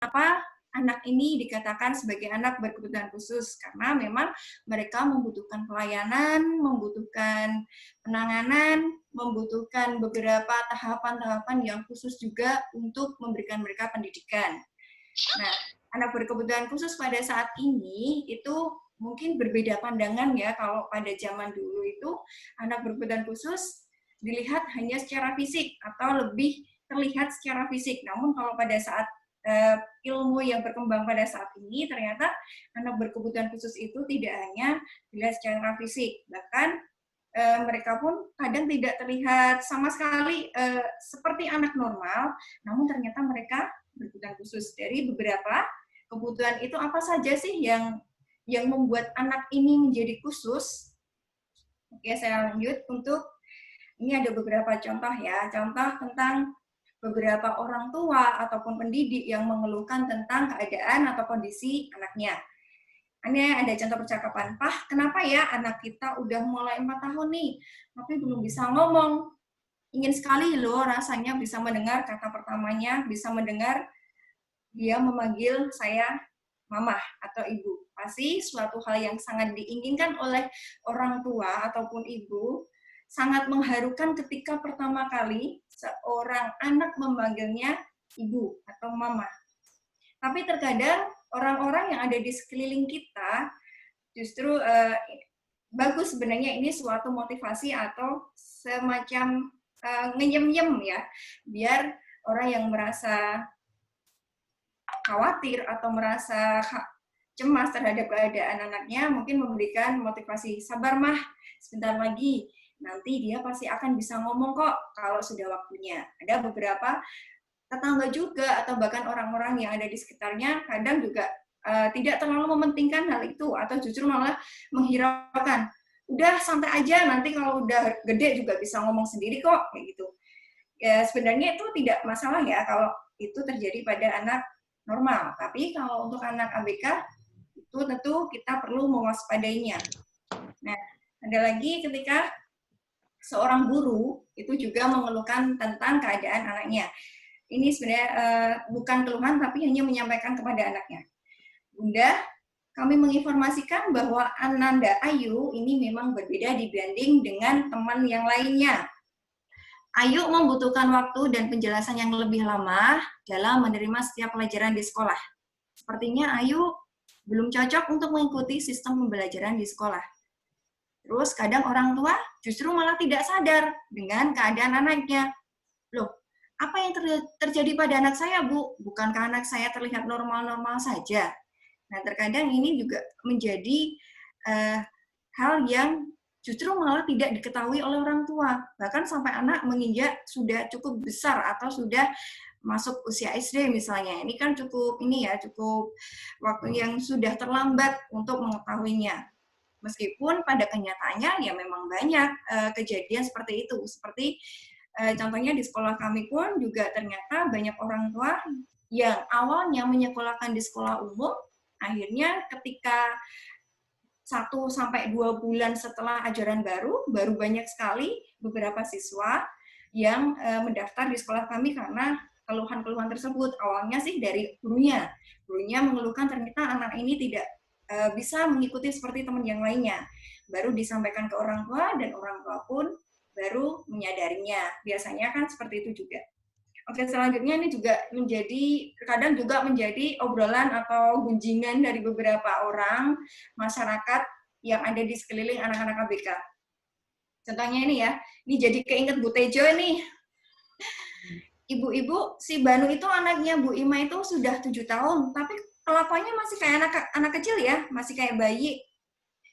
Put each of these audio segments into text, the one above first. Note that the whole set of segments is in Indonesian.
Kenapa anak ini dikatakan sebagai anak berkebutuhan khusus? Karena memang mereka membutuhkan pelayanan, membutuhkan penanganan, membutuhkan beberapa tahapan-tahapan yang khusus juga untuk memberikan mereka pendidikan. Nah, anak berkebutuhan khusus pada saat ini itu mungkin berbeda pandangan ya. Kalau pada zaman dulu itu anak berkebutuhan khusus dilihat hanya secara fisik atau lebih terlihat secara fisik. Namun kalau pada saat ilmu yang berkembang pada saat ini, ternyata anak berkebutuhan khusus itu tidak hanya dilihat secara fisik, bahkan mereka pun kadang tidak terlihat sama sekali seperti anak normal, namun ternyata mereka berkebutuhan khusus. Dari beberapa kebutuhan itu apa saja sih yang membuat anak ini menjadi khusus? Oke, saya lanjut untuk ini ada beberapa contoh ya. Contoh tentang beberapa orang tua ataupun pendidik yang mengeluhkan tentang keadaan atau kondisi anaknya. Ini ada contoh percakapan, "Pah, kenapa ya anak kita udah mulai 4 tahun nih, tapi belum bisa ngomong. Ingin sekali loh rasanya bisa mendengar kata pertamanya, bisa mendengar dia memanggil saya mama atau ibu." Pasti suatu hal yang sangat diinginkan oleh orang tua ataupun ibu, sangat mengharukan ketika pertama kali seorang anak memanggilnya ibu atau mama. Tapi terkadang orang-orang yang ada di sekeliling kita justru bagus sebenarnya, ini suatu motivasi atau semacam ngeyem-yem ya, biar orang yang merasa khawatir atau merasa cemas terhadap keadaan anaknya mungkin memberikan motivasi, "Sabar mah, sebentar lagi, nanti dia pasti akan bisa ngomong kok kalau sudah waktunya." Ada beberapa tetangga juga atau bahkan orang-orang yang ada di sekitarnya kadang juga tidak terlalu mementingkan hal itu atau justru malah menghiraukan, "Udah santai aja, nanti kalau udah gede juga bisa ngomong sendiri kok," kayak gitu. Ya sebenarnya itu tidak masalah ya kalau itu terjadi pada anak normal, tapi kalau untuk anak ABK itu tentu kita perlu mewaspadainya. Nah, ada lagi ketika seorang guru itu juga mengeluhkan tentang keadaan anaknya. Ini sebenarnya bukan keluhan, tapi hanya menyampaikan kepada anaknya. "Bunda, kami menginformasikan bahwa Ananda Ayu ini memang berbeda dibanding dengan teman yang lainnya. Ayu membutuhkan waktu dan penjelasan yang lebih lama dalam menerima setiap pelajaran di sekolah. Sepertinya Ayu belum cocok untuk mengikuti sistem pembelajaran di sekolah. Terus kadang orang tua justru malah tidak sadar dengan keadaan anaknya. Loh, apa yang terjadi pada anak saya, Bu? Bukankah anak saya terlihat normal-normal saja?" Nah, terkadang ini juga menjadi hal yang justru malah tidak diketahui oleh orang tua. Bahkan sampai anak menginjak sudah cukup besar atau sudah masuk usia SD misalnya. Ini kan cukup cukup waktu yang sudah terlambat untuk mengetahuinya. Meskipun pada kenyataannya ya memang banyak kejadian seperti itu. Seperti contohnya di sekolah kami pun juga ternyata banyak orang tua yang awalnya menyekolahkan di sekolah umum, akhirnya ketika 1 sampai 2 bulan setelah ajaran baru banyak sekali beberapa siswa yang mendaftar di sekolah kami karena keluhan-keluhan tersebut. Awalnya sih dari gurunya. Gurunya mengeluhkan ternyata anak ini tidak bisa mengikuti seperti teman yang lainnya. Baru disampaikan ke orang tua dan orang tua pun baru menyadarinya. Biasanya kan seperti itu juga. Oke, selanjutnya ini juga kadang juga menjadi obrolan atau gunjingan dari beberapa orang masyarakat yang ada di sekeliling anak-anak ABK. Contohnya ini ya, ini jadi keinget Bu Tejo nih. "Ibu-ibu, si Banu itu anaknya Bu Ima itu sudah 7 tahun, tapi kelakuannya masih kayak anak kecil ya, masih kayak bayi."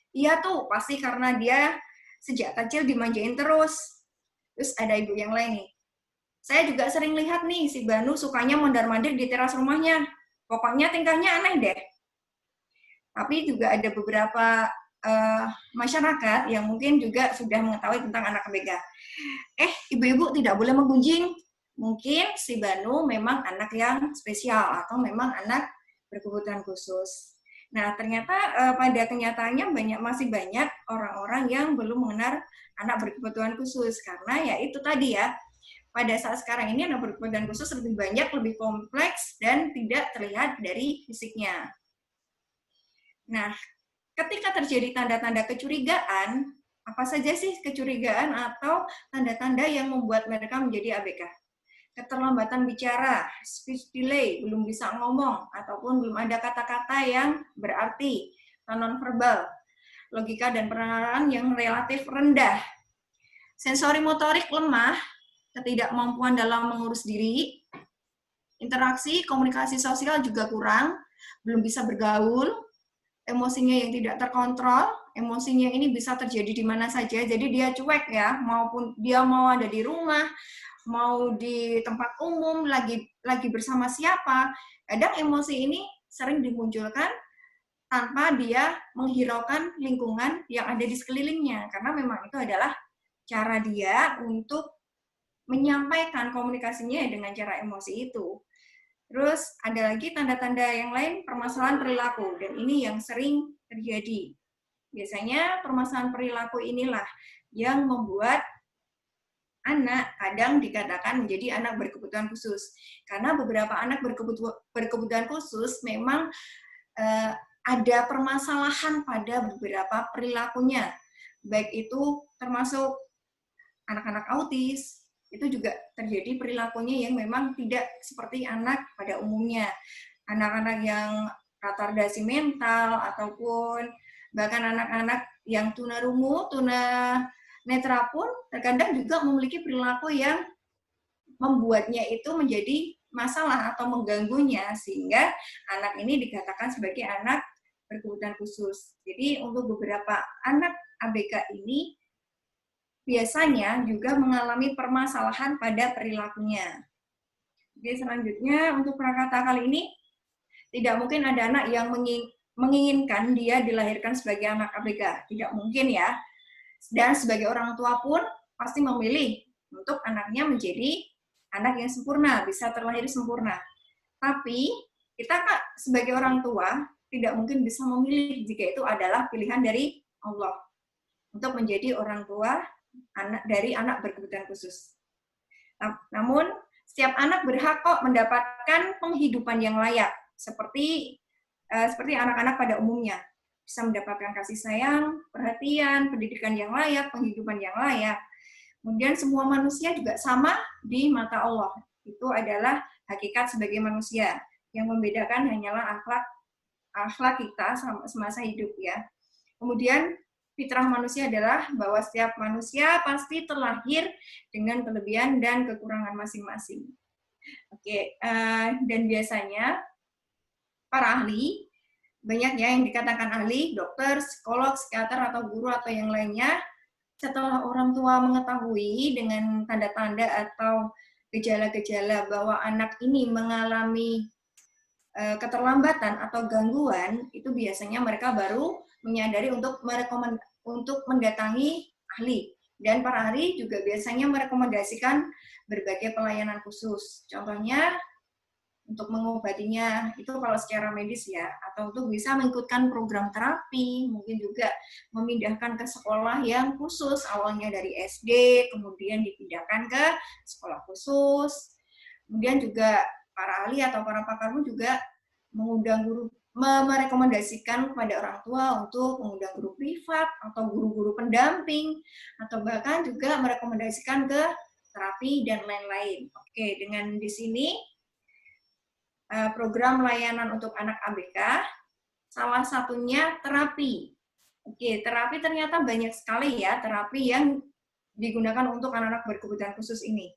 "Iya tuh, pasti karena dia sejak kecil dimanjain terus." Terus ada ibu yang lain nih, "Saya juga sering lihat nih, si Banu sukanya mondar-mandir di teras rumahnya. Pokoknya tingkahnya aneh deh." Tapi juga ada beberapa masyarakat yang mungkin juga sudah mengetahui tentang anak ABK. Ibu-ibu tidak boleh menggunjing. Mungkin si Banu memang anak yang spesial atau memang anak berkebutuhan khusus. Nah, ternyata pada kenyataannya masih banyak orang-orang yang belum mengenal anak berkebutuhan khusus karena ya itu tadi ya, pada saat sekarang ini anak berkebutuhan khusus lebih banyak, lebih kompleks, dan tidak terlihat dari fisiknya. Nah, ketika terjadi tanda-tanda kecurigaan, apa saja sih kecurigaan atau tanda-tanda yang membuat mereka menjadi ABK? Keterlambatan bicara, speech delay, belum bisa ngomong, ataupun belum ada kata-kata yang berarti, non-verbal, logika dan penerapan yang relatif rendah, sensori motorik lemah, ketidakmampuan dalam mengurus diri, interaksi, komunikasi sosial juga kurang, belum bisa bergaul, emosinya yang tidak terkontrol, emosinya ini bisa terjadi di mana saja, jadi dia cuek ya, maupun dia mau ada di rumah, mau di tempat umum, lagi bersama siapa, kadang emosi ini sering dimunculkan tanpa dia menghiraukan lingkungan yang ada di sekelilingnya, karena memang itu adalah cara dia untuk menyampaikan komunikasinya dengan cara emosi itu. Terus ada lagi tanda-tanda yang lain, permasalahan perilaku, dan ini yang sering terjadi. Biasanya permasalahan perilaku inilah yang membuat anak kadang dikatakan menjadi anak berkebutuhan khusus. Karena beberapa anak berkebutuhan khusus memang ada permasalahan pada beberapa perilakunya. Baik itu termasuk anak-anak autis, itu juga terjadi perilakunya yang memang tidak seperti anak pada umumnya. Anak-anak yang retardasi mental, ataupun bahkan anak-anak yang tunarungu, tunanetra pun terkadang juga memiliki perilaku yang membuatnya itu menjadi masalah atau mengganggunya, sehingga anak ini dikatakan sebagai anak berkebutuhan khusus. Jadi untuk beberapa anak ABK ini biasanya juga mengalami permasalahan pada perilakunya. Oke, selanjutnya untuk prakata kali ini, tidak mungkin ada anak yang menginginkan dia dilahirkan sebagai anak ABK. Tidak mungkin ya. Dan sebagai orang tua pun pasti memilih untuk anaknya menjadi anak yang sempurna, bisa terlahir sempurna. Tapi kita sebagai orang tua tidak mungkin bisa memilih jika itu adalah pilihan dari Allah untuk menjadi orang tua dari anak berkebutuhan khusus. Namun, setiap anak berhak kok mendapatkan penghidupan yang layak, seperti anak-anak pada umumnya. Bisa mendapatkan kasih sayang, perhatian, pendidikan yang layak, penghidupan yang layak. Kemudian semua manusia juga sama di mata Allah. Itu adalah hakikat sebagai manusia. Yang membedakan hanyalah akhlak kita semasa hidup ya. Kemudian fitrah manusia adalah bahwa setiap manusia pasti terlahir dengan kelebihan dan kekurangan masing-masing. Oke, dan biasanya para ahli, banyak ya yang dikatakan ahli, dokter, psikolog, psikiater, atau guru, atau yang lainnya, setelah orang tua mengetahui dengan tanda-tanda atau gejala-gejala bahwa anak ini mengalami keterlambatan atau gangguan, itu biasanya mereka baru menyadari untuk mendatangi ahli. Dan para ahli juga biasanya merekomendasikan berbagai pelayanan khusus. Contohnya, untuk mengobatinya itu kalau secara medis ya, atau untuk bisa mengikutkan program terapi, mungkin juga memindahkan ke sekolah yang khusus, awalnya dari SD, kemudian dipindahkan ke sekolah khusus. Kemudian juga para ahli atau para pakar pun juga mengundang guru, merekomendasikan kepada orang tua untuk mengundang guru privat atau guru-guru pendamping, atau bahkan juga merekomendasikan ke terapi dan lain-lain. Oke, dengan di sini program layanan untuk anak ABK, salah satunya terapi. Oke, terapi ternyata banyak sekali ya, terapi yang digunakan untuk anak-anak berkebutuhan khusus ini.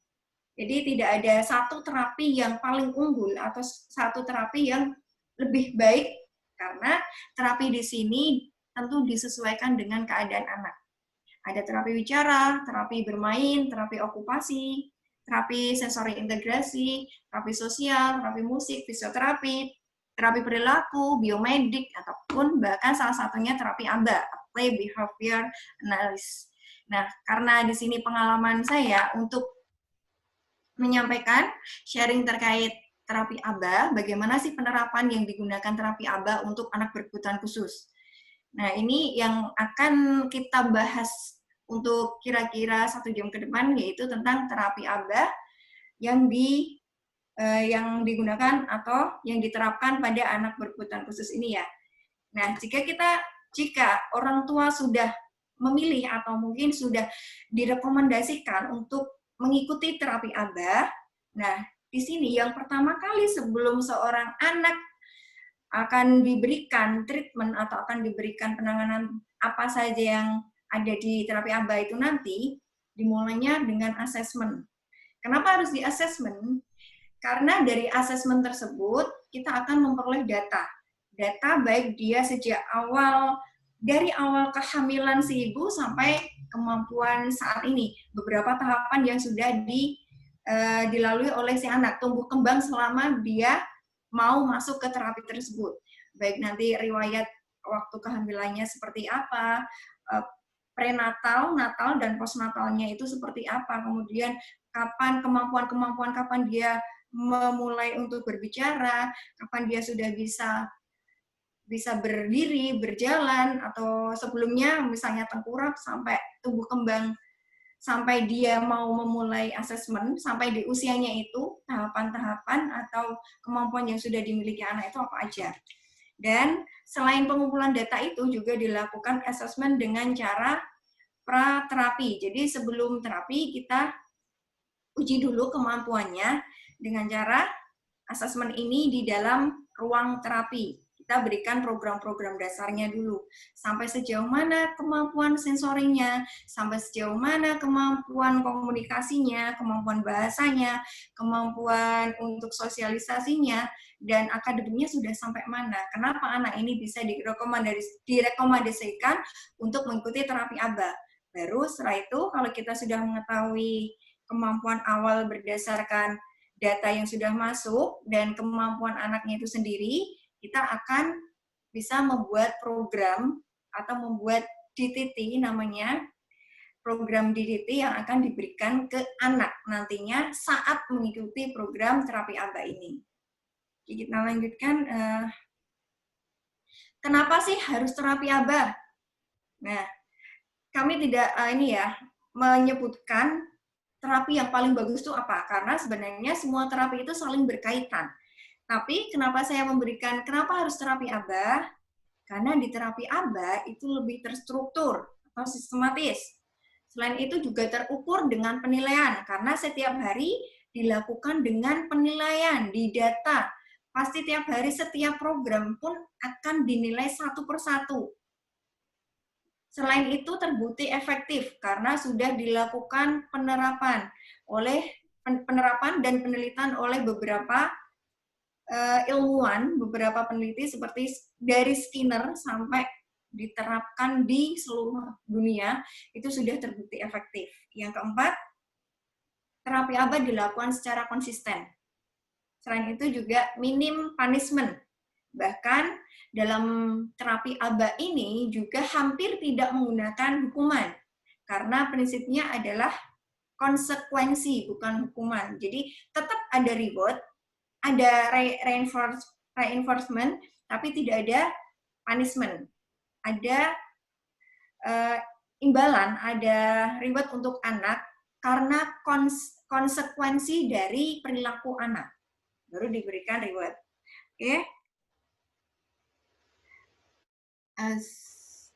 Jadi tidak ada satu terapi yang paling unggul atau satu terapi yang lebih baik, karena terapi di sini tentu disesuaikan dengan keadaan anak. Ada terapi bicara, terapi bermain, terapi okupasi, terapi sensori integrasi, terapi sosial, terapi musik, fisioterapi, terapi perilaku, biomedik, ataupun bahkan salah satunya terapi ABA, Play Behavior Analysis. Nah, karena di sini pengalaman saya untuk menyampaikan sharing terkait terapi ABA, bagaimana sih penerapan yang digunakan terapi ABA untuk anak berkebutuhan khusus. Nah, ini yang akan kita bahas untuk kira-kira 1 jam ke depan, yaitu tentang terapi ABA yang digunakan atau yang diterapkan pada anak berkebutuhan khusus ini ya. Nah, jika orang tua sudah memilih atau mungkin sudah direkomendasikan untuk mengikuti terapi ABA, nah di sini yang pertama kali sebelum seorang anak akan diberikan treatment atau akan diberikan penanganan apa saja yang ada di terapi ABA itu nanti, dimulainya dengan asesmen. Kenapa harus di asesmen? Karena dari asesmen tersebut kita akan memperoleh data baik dia sejak dari awal kehamilan si ibu sampai kemampuan saat ini, beberapa tahapan yang sudah dilalui oleh si anak, tumbuh kembang selama dia mau masuk ke terapi tersebut, baik nanti riwayat waktu kehamilannya seperti apa, prenatal, natal, dan postnatalnya itu seperti apa, kemudian kapan kemampuan kapan dia memulai untuk berbicara, kapan dia sudah bisa berdiri, berjalan, atau sebelumnya misalnya tengkurap sampai tumbuh kembang, sampai dia mau memulai asesmen, sampai di usianya itu, tahapan-tahapan atau kemampuan yang sudah dimiliki anak itu apa aja. Dan selain pengumpulan data itu juga dilakukan asesmen dengan cara pra-terapi. Jadi sebelum terapi kita uji dulu kemampuannya dengan cara asesmen ini di dalam ruang terapi. Kita berikan program-program dasarnya dulu. Sampai sejauh mana kemampuan sensorinya, sampai sejauh mana kemampuan komunikasinya, kemampuan bahasanya, kemampuan untuk sosialisasinya, dan akademiknya sudah sampai mana. Kenapa anak ini bisa direkomendasikan untuk mengikuti terapi ABA. Baru setelah itu, kalau kita sudah mengetahui kemampuan awal berdasarkan data yang sudah masuk dan kemampuan anaknya itu sendiri, kita akan bisa membuat program atau membuat DTT namanya, program DTT yang akan diberikan ke anak nantinya saat mengikuti program terapi ABA ini. Kita lanjutkan, kenapa sih harus terapi ABA? Nah, kami tidak menyebutkan terapi yang paling bagus itu apa? Karena sebenarnya semua terapi itu saling berkaitan. Tapi kenapa harus terapi ABA? Karena di terapi ABA itu lebih terstruktur atau sistematis. Selain itu juga terukur dengan penilaian, karena setiap hari dilakukan dengan penilaian di data. Pasti tiap hari setiap program pun akan dinilai satu persatu. Selain itu terbukti efektif karena sudah dilakukan penerapan dan penelitian oleh beberapa ilmuwan, beberapa peneliti seperti dari Skinner sampai diterapkan di seluruh dunia, itu sudah terbukti efektif. Yang keempat, terapi ABA dilakukan secara konsisten. Selain itu juga minim punishment. Bahkan dalam terapi ABA ini juga hampir tidak menggunakan hukuman, karena prinsipnya adalah konsekuensi, bukan hukuman. Jadi tetap ada reward, ada reinforcement, tapi tidak ada punishment. Ada imbalan, ada reward untuk anak karena konsekuensi dari perilaku anak. Baru diberikan reward. Oke.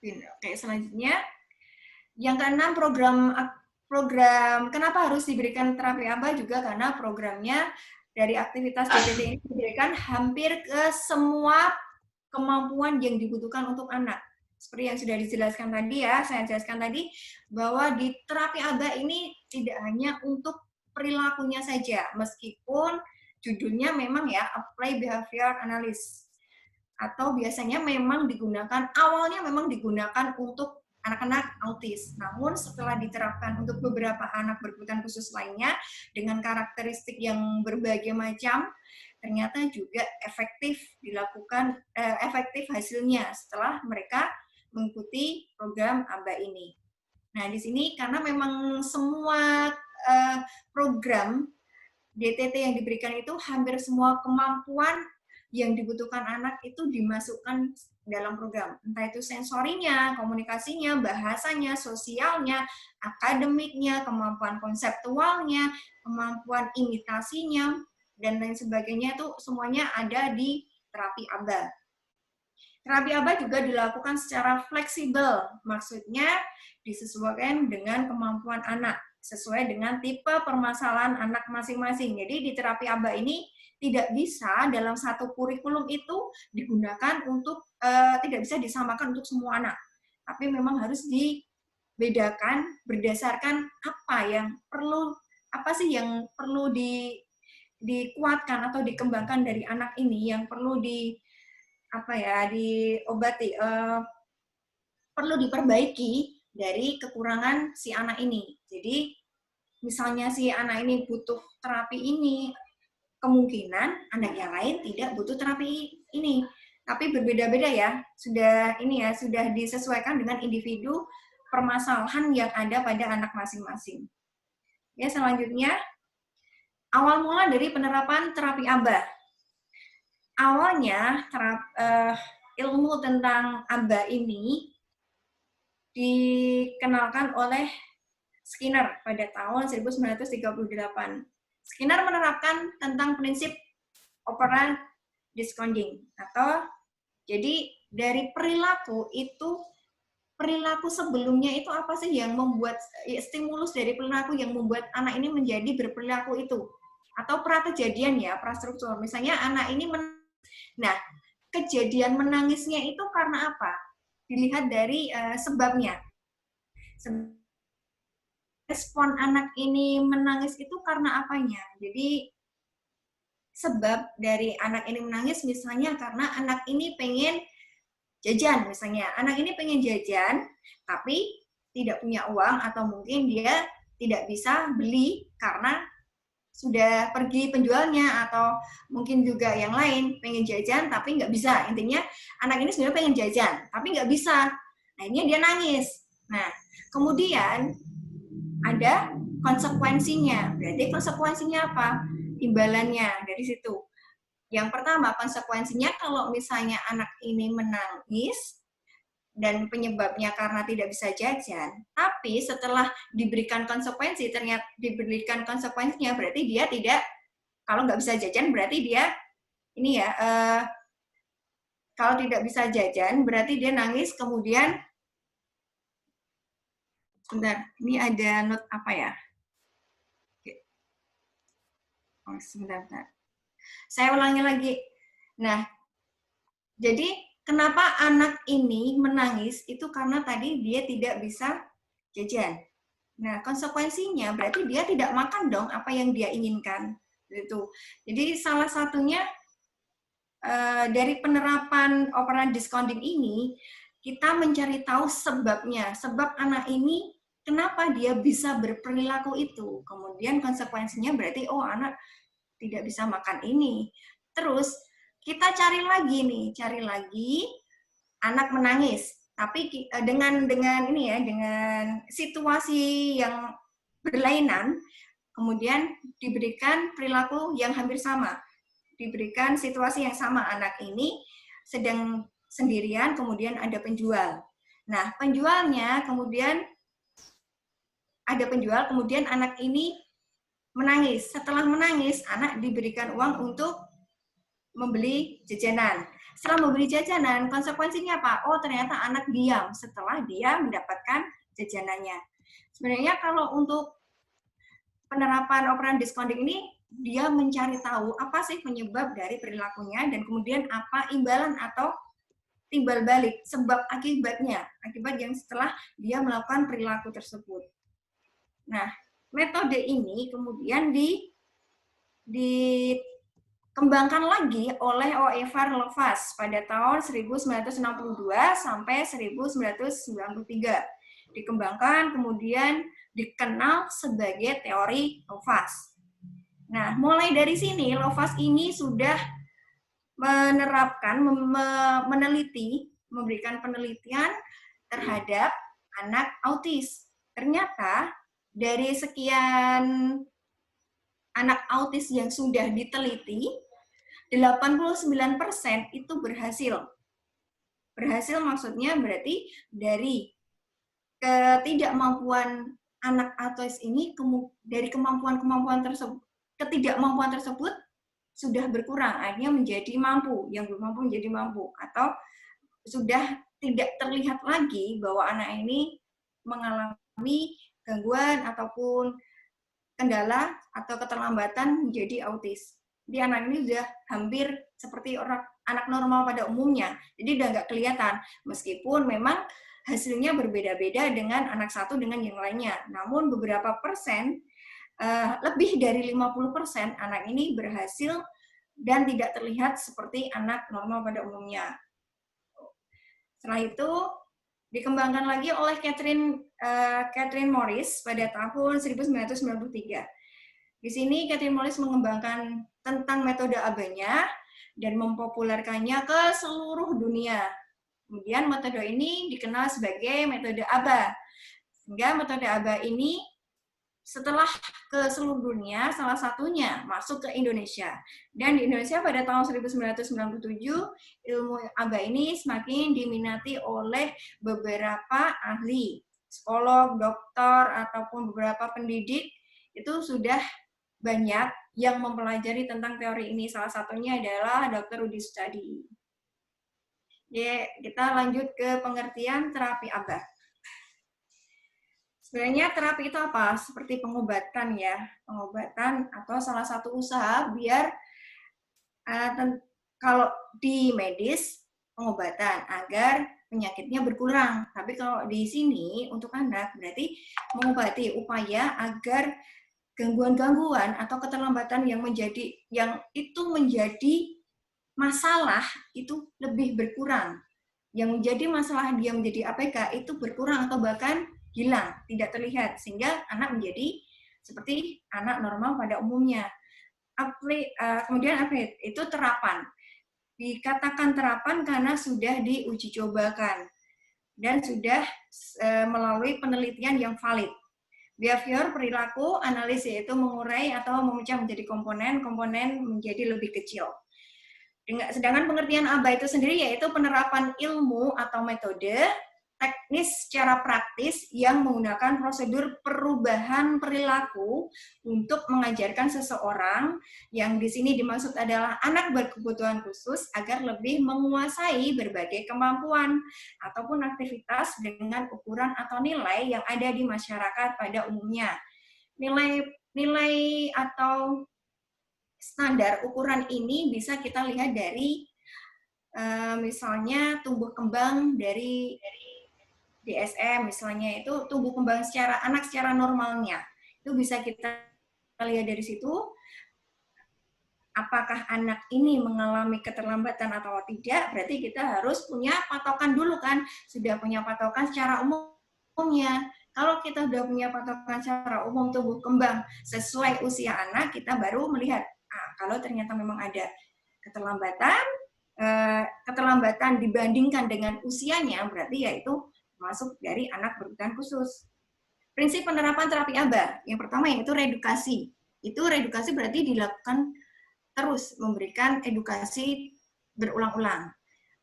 Oke, selanjutnya yang keenam, program kenapa harus diberikan terapi ABA juga karena programnya dari aktivitas DTT ini diberikan hampir ke semua kemampuan yang dibutuhkan untuk anak. Seperti yang sudah dijelaskan tadi ya, saya jelaskan tadi bahwa di terapi ABA ini tidak hanya untuk perilakunya saja, meskipun judulnya memang ya Apply Behavior Analysis, atau biasanya awalnya memang digunakan untuk anak-anak autis. Namun setelah diterapkan untuk beberapa anak berkebutuhan khusus lainnya dengan karakteristik yang berbagai macam, ternyata juga efektif hasilnya setelah mereka mengikuti program ABA ini. Nah, di sini karena memang semua program DTT yang diberikan itu hampir semua kemampuan yang dibutuhkan anak itu dimasukkan dalam program. Entah itu sensorinya, komunikasinya, bahasanya, sosialnya, akademiknya, kemampuan konseptualnya, kemampuan imitasinya, dan lain sebagainya itu semuanya ada di terapi ABA. Terapi ABA juga dilakukan secara fleksibel, maksudnya disesuaikan dengan kemampuan anak, sesuai dengan tipe permasalahan anak masing-masing. Jadi di terapi ABA ini tidak bisa dalam satu kurikulum itu digunakan untuk, tidak bisa disamakan untuk semua anak. Tapi memang harus dibedakan berdasarkan apa sih yang perlu dikuatkan atau dikembangkan dari anak ini, yang perlu diobati, perlu diperbaiki dari kekurangan si anak ini. Jadi misalnya si anak ini butuh terapi ini, kemungkinan anak yang lain tidak butuh terapi ini. Tapi berbeda-beda ya, sudah disesuaikan dengan individu permasalahan yang ada pada anak masing-masing. Ya, selanjutnya, awal mula dari penerapan terapi ABA. Awalnya, ilmu tentang ABA ini dikenalkan oleh Skinner pada tahun 1938. Skinner menerapkan tentang prinsip operant discounting, atau jadi dari perilaku sebelumnya itu apa sih yang membuat stimulus dari perilaku yang membuat anak ini menjadi berperilaku itu, atau prakejadian ya, prastruktur. Misalnya anak ini nah, kejadian menangisnya itu karena apa? Dilihat dari sebabnya. Respon anak ini menangis itu karena apanya? Jadi sebab dari anak ini menangis misalnya karena anak ini pengen jajan, misalnya anak ini pengen jajan tapi tidak punya uang, atau mungkin dia tidak bisa beli karena sudah pergi penjualnya, atau mungkin juga yang lain pengen jajan tapi nggak bisa. Intinya anak ini sebenarnya pengen jajan tapi nggak bisa, akhirnya dia nangis. Nah, kemudian ada konsekuensinya. Berarti konsekuensinya apa? Imbalannya dari situ. Yang pertama, konsekuensinya kalau misalnya anak ini menangis dan penyebabnya karena tidak bisa jajan, tapi setelah diberikan konsekuensi, ternyata diberikan konsekuensinya, berarti dia tidak, kalau nggak bisa jajan berarti dia ini ya, kalau tidak bisa jajan berarti dia nangis, kemudian sebentar, ini ada note apa ya? Oh, sebentar. Saya ulangi lagi. Nah, jadi kenapa anak ini menangis itu karena tadi dia tidak bisa jajan. Nah, konsekuensinya berarti dia tidak makan dong apa yang dia inginkan. Gitu. Jadi salah satunya dari penerapan operant discounting ini, kita mencari tahu sebabnya. Sebab anak ini kenapa dia bisa berperilaku itu. Kemudian konsekuensinya berarti, oh anak tidak bisa makan ini. Terus kita cari lagi anak menangis, tapi dengan ini ya, dengan situasi yang berlainan, kemudian diberikan perilaku yang hampir sama, diberikan situasi yang sama, anak ini sedang sendirian, kemudian ada penjual. Nah, penjualnya kemudian ada penjual, kemudian anak ini menangis. Setelah menangis, anak diberikan uang untuk membeli jajanan. Setelah membeli jajanan, konsekuensinya apa? Oh, ternyata anak diam setelah dia mendapatkan jajanannya. Sebenarnya kalau untuk penerapan operant discounting ini, dia mencari tahu apa sih penyebab dari perilakunya, dan kemudian apa imbalan atau timbal balik, sebab akibatnya, akibat yang setelah dia melakukan perilaku tersebut. Nah, metode ini kemudian dikembangkan lagi oleh Oevar Lovas pada tahun 1962 sampai 1993. Dikembangkan, kemudian dikenal sebagai teori Lovas. Nah, mulai dari sini Lovas ini sudah menerapkan, memberikan penelitian terhadap anak autis. Ternyata dari sekian anak autis yang sudah diteliti, 89% itu berhasil. Berhasil maksudnya berarti dari ketidakmampuan anak autis ini, dari ketidakmampuan tersebut sudah berkurang, akhirnya menjadi mampu, yang belum mampu menjadi mampu, atau sudah tidak terlihat lagi bahwa anak ini mengalami gangguan ataupun kendala atau keterlambatan menjadi autis. Jadi anak ini sudah hampir seperti anak normal pada umumnya. Jadi udah nggak kelihatan, meskipun memang hasilnya berbeda-beda dengan anak satu dengan yang lainnya. Namun beberapa persen, lebih dari 50% anak ini berhasil dan tidak terlihat seperti anak normal pada umumnya. Setelah itu dikembangkan lagi oleh Catherine Morris pada tahun 1993. Di sini Catherine Morris mengembangkan tentang metode ABA-nya dan mempopulerkannya ke seluruh dunia. Kemudian metode ini dikenal sebagai metode ABA. Sehingga metode ABA ini setelah ke seluruh dunia, salah satunya masuk ke Indonesia. Dan di Indonesia pada tahun 1997, ilmu ABA ini semakin diminati oleh beberapa ahli, psikolog, dokter, ataupun beberapa pendidik, itu sudah banyak yang mempelajari tentang teori ini. Salah satunya adalah Dr. Rudi Sutadi. Ya, kita lanjut ke pengertian terapi ABA. Sebenarnya terapi itu apa? Seperti pengobatan ya, pengobatan atau salah satu usaha biar kalau di medis pengobatan agar penyakitnya berkurang. Tapi kalau di sini untuk anak berarti mengobati upaya agar gangguan-gangguan atau keterlambatan yang itu menjadi masalah itu lebih berkurang. Yang menjadi masalah dia menjadi APK itu berkurang atau bahkan hilang, tidak terlihat, sehingga anak menjadi seperti anak normal pada umumnya. Kemudian itu terapan. Dikatakan terapan karena sudah diuji cobakan dan sudah melalui penelitian yang valid. Behavior, perilaku, analisis yaitu mengurai atau memecah menjadi komponen menjadi lebih kecil. Sedangkan pengertian ABA itu sendiri yaitu penerapan ilmu atau metode teknis secara praktis yang menggunakan prosedur perubahan perilaku untuk mengajarkan seseorang, yang di sini dimaksud adalah anak berkebutuhan khusus, agar lebih menguasai berbagai kemampuan ataupun aktivitas dengan ukuran atau nilai yang ada di masyarakat pada umumnya. Nilai atau standar ukuran ini bisa kita lihat dari misalnya tumbuh kembang dari DSM, misalnya itu tumbuh kembang anak secara normalnya. Itu bisa kita lihat dari situ, apakah anak ini mengalami keterlambatan atau tidak, berarti kita harus punya patokan dulu kan, sudah punya patokan secara umumnya. Kalau kita sudah punya patokan secara umum tumbuh kembang sesuai usia anak, kita baru melihat, kalau ternyata memang ada keterlambatan dibandingkan dengan usianya, berarti yaitu masuk dari anak berkebutuhan khusus. Prinsip penerapan terapi ABA, yang pertama yaitu reedukasi. Itu reedukasi berarti dilakukan terus, memberikan edukasi berulang-ulang.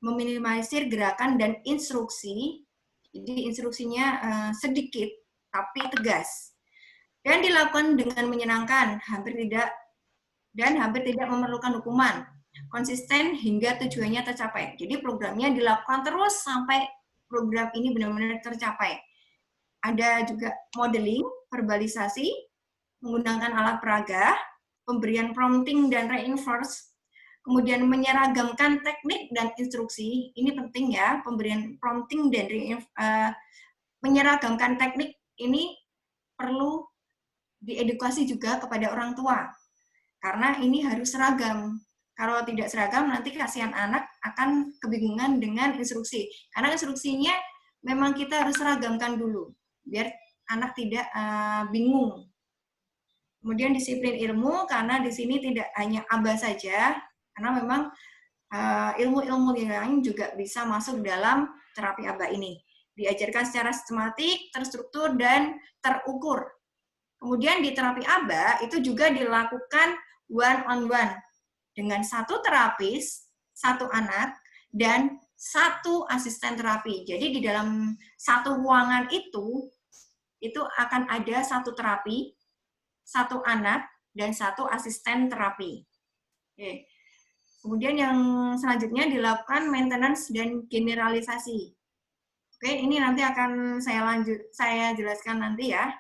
Meminimalisir gerakan dan instruksi, jadi instruksinya sedikit tapi tegas. Dan dilakukan dengan menyenangkan, hampir tidak memerlukan hukuman. Konsisten hingga tujuannya tercapai. Jadi programnya dilakukan terus sampai program ini benar-benar tercapai. Ada juga modeling, verbalisasi, menggunakan alat peraga, pemberian prompting dan reinforce, kemudian menyeragamkan teknik dan instruksi. Ini penting ya, pemberian prompting dan menyeragamkan teknik ini perlu diedukasi juga kepada orang tua. Karena ini harus seragam. Kalau tidak seragam, nanti kasihan anak akan kebingungan dengan instruksi. Karena instruksinya memang kita harus seragamkan dulu, biar anak tidak bingung. Kemudian disiplin ilmu, karena di sini tidak hanya ABA saja, karena memang ilmu-ilmu yang lain juga bisa masuk dalam terapi ABA ini. Diajarkan secara sistematik, terstruktur, dan terukur. Kemudian di terapi ABA itu juga dilakukan one-on-one. dengan satu terapis, satu anak, dan satu asisten terapi. Jadi di dalam satu ruangan itu akan ada satu terapi, satu anak, dan satu asisten terapi. Oke. Kemudian yang selanjutnya dilakukan maintenance dan generalisasi. Oke, ini nanti akan saya jelaskan nanti ya.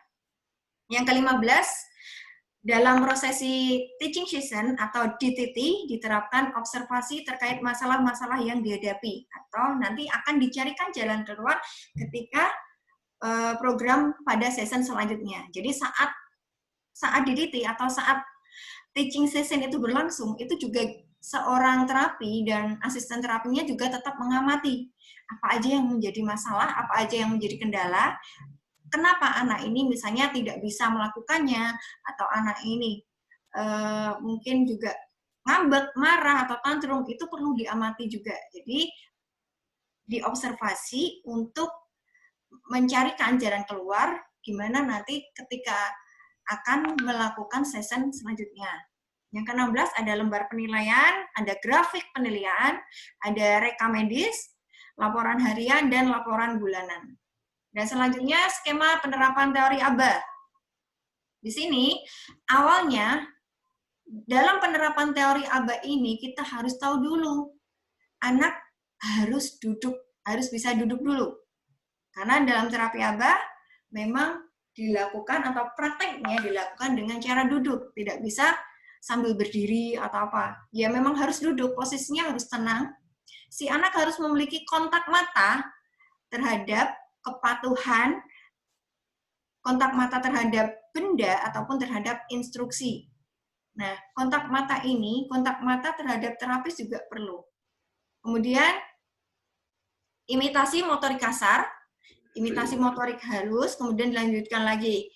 Yang ke-15, dalam prosesi teaching session atau DTT diterapkan observasi terkait masalah-masalah yang dihadapi atau nanti akan dicarikan jalan keluar ketika program pada session selanjutnya. Jadi saat DTT atau saat teaching session itu berlangsung, itu juga seorang terapi dan asisten terapinya juga tetap mengamati apa aja yang menjadi masalah, apa aja yang menjadi kendala, kenapa anak ini misalnya tidak bisa melakukannya, atau anak ini mungkin juga ngambek, marah, atau tantrum, itu perlu diamati juga. Jadi diobservasi untuk mencarikan jalan keluar gimana nanti ketika akan melakukan session selanjutnya. Yang ke-16 ada lembar penilaian, ada grafik penilaian, ada rekam medis, laporan harian, dan laporan bulanan. Dan selanjutnya skema penerapan teori ABA. Di sini awalnya dalam penerapan teori ABA ini kita harus tahu dulu anak harus bisa duduk dulu. Karena dalam terapi ABA memang dilakukan atau prakteknya dilakukan dengan cara duduk, tidak bisa sambil berdiri atau apa. Ya memang harus duduk, posisinya harus tenang. Si anak harus memiliki kontak mata terhadap kepatuhan, kontak mata terhadap benda ataupun terhadap instruksi. Nah, kontak mata ini, kontak mata terhadap terapis juga perlu. Kemudian, imitasi motorik kasar, imitasi motorik halus, kemudian dilanjutkan lagi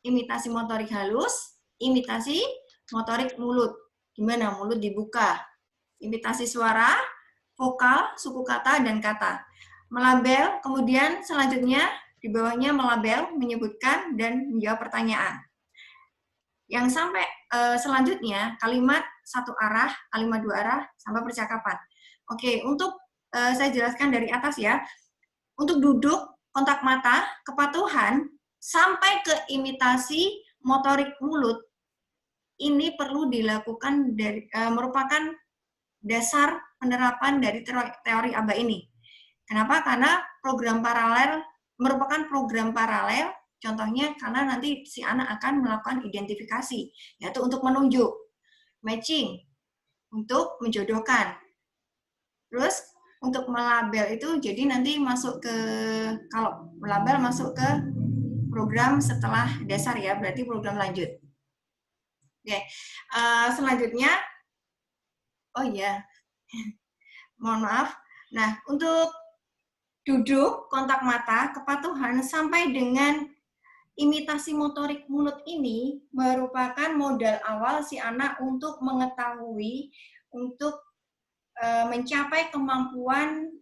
imitasi motorik halus, imitasi motorik mulut. Gimana? Mulut dibuka. Imitasi suara, vokal, suku kata, dan kata. Melabel, kemudian selanjutnya di bawahnya melabel, menyebutkan, dan menjawab pertanyaan. Yang sampai selanjutnya kalimat satu arah, kalimat dua arah, sampai percakapan. Oke, untuk saya jelaskan dari atas ya. Untuk duduk, kontak mata, kepatuhan, sampai ke imitasi motorik mulut, ini perlu dilakukan dari merupakan dasar penerapan dari teori ABA ini. Kenapa? Karena program paralel merupakan program paralel, contohnya karena nanti si anak akan melakukan identifikasi, yaitu untuk menunjuk, matching, untuk menjodohkan. Terus untuk melabel itu jadi nanti masuk ke, kalau melabel masuk ke program setelah dasar ya, berarti program lanjut. Oke, selanjutnya, oh ya, mohon maaf. Nah, untuk duduk, kontak mata, kepatuhan, sampai dengan imitasi motorik mulut ini merupakan modal awal si anak untuk mengetahui, untuk mencapai kemampuan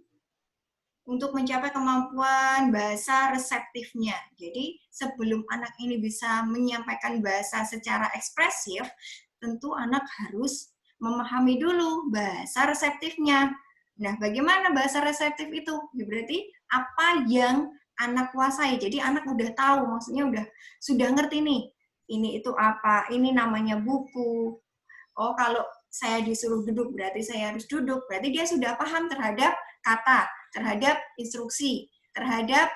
bahasa reseptifnya. Jadi sebelum anak ini bisa menyampaikan bahasa secara ekspresif, tentu anak harus memahami dulu bahasa reseptifnya. Nah, bagaimana bahasa reseptif itu? Ya, berarti apa yang anak kuasai. Jadi anak udah tahu, maksudnya sudah ngerti nih. Ini itu apa? Ini namanya buku. Oh, kalau saya disuruh duduk berarti saya harus duduk. Berarti dia sudah paham terhadap kata, terhadap instruksi, terhadap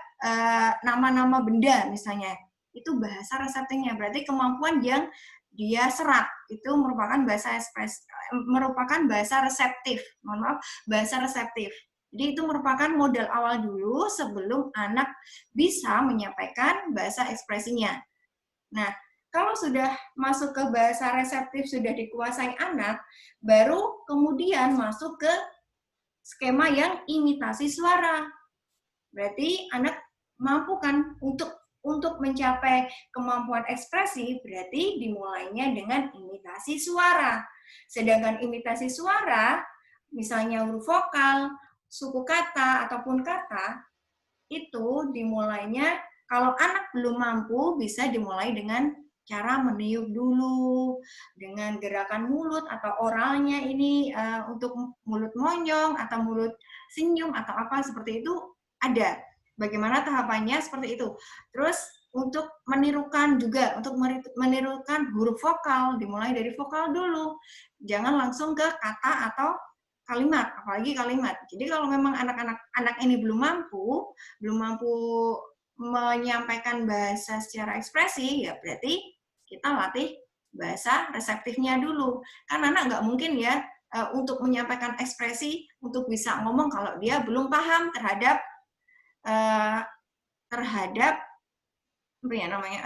nama-nama benda misalnya. Itu bahasa reseptifnya. Berarti kemampuan yang dia serap itu merupakan bahasa reseptif. Mohon maaf, bahasa reseptif. Jadi itu merupakan modal awal dulu sebelum anak bisa menyampaikan bahasa ekspresinya. Nah, kalau sudah masuk ke bahasa reseptif, sudah dikuasai anak, baru kemudian masuk ke skema yang imitasi suara. Berarti anak mampu kan untuk mencapai kemampuan ekspresi, berarti dimulainya dengan imitasi suara. Sedangkan imitasi suara, misalnya huruf vokal, suku kata, ataupun kata, itu dimulainya, kalau anak belum mampu, bisa dimulai dengan cara meniup dulu dengan gerakan mulut atau oralnya ini untuk mulut monyong atau mulut senyum atau apa seperti itu ada. Bagaimana tahapannya seperti itu. Terus untuk menirukan juga, untuk menirukan huruf vokal, dimulai dari vokal dulu. Jangan langsung ke kata atau kalimat, apalagi kalimat. Jadi kalau memang anak ini belum mampu menyampaikan bahasa secara ekspresi, ya berarti kita latih bahasa reseptifnya dulu. Kan anak nggak mungkin ya untuk menyampaikan ekspresi, untuk bisa ngomong kalau dia belum paham terhadap apa ya namanya,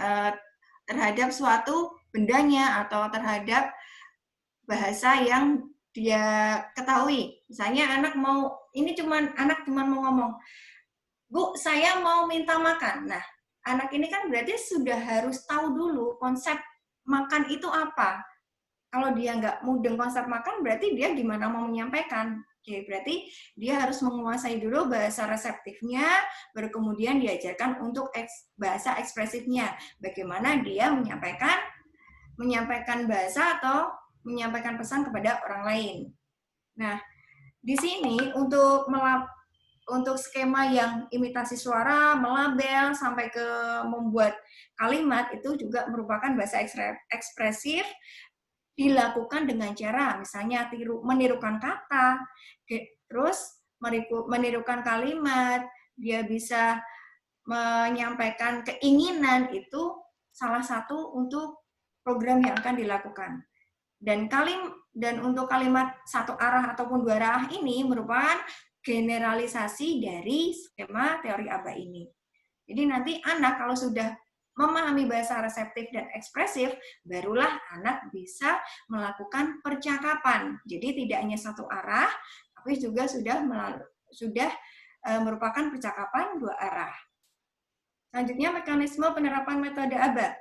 terhadap suatu bendanya atau terhadap bahasa yang dia ketahui. Misalnya anak mau ngomong, Bu, saya mau minta makan. Nah, anak ini kan berarti sudah harus tahu dulu konsep makan itu apa. Kalau dia nggak mudeng konsep makan, berarti dia gimana mau menyampaikan. Oke, berarti dia harus menguasai dulu bahasa reseptifnya, baru kemudian diajarkan untuk bahasa ekspresifnya. Bagaimana dia menyampaikan bahasa atau menyampaikan pesan kepada orang lain. Nah, di sini untuk skema yang imitasi suara, melabel, sampai ke membuat kalimat, itu juga merupakan bahasa ekspresif, dilakukan dengan cara misalnya menirukan kata, terus menirukan kalimat, dia bisa menyampaikan keinginan, itu salah satu untuk program yang akan dilakukan. Dan untuk kalimat satu arah ataupun dua arah ini merupakan generalisasi dari skema teori ABA ini. Jadi nanti anak kalau sudah memahami bahasa reseptif dan ekspresif, barulah anak bisa melakukan percakapan. Jadi tidak hanya satu arah, tapi juga sudah merupakan percakapan dua arah. Selanjutnya, mekanisme penerapan metode ABA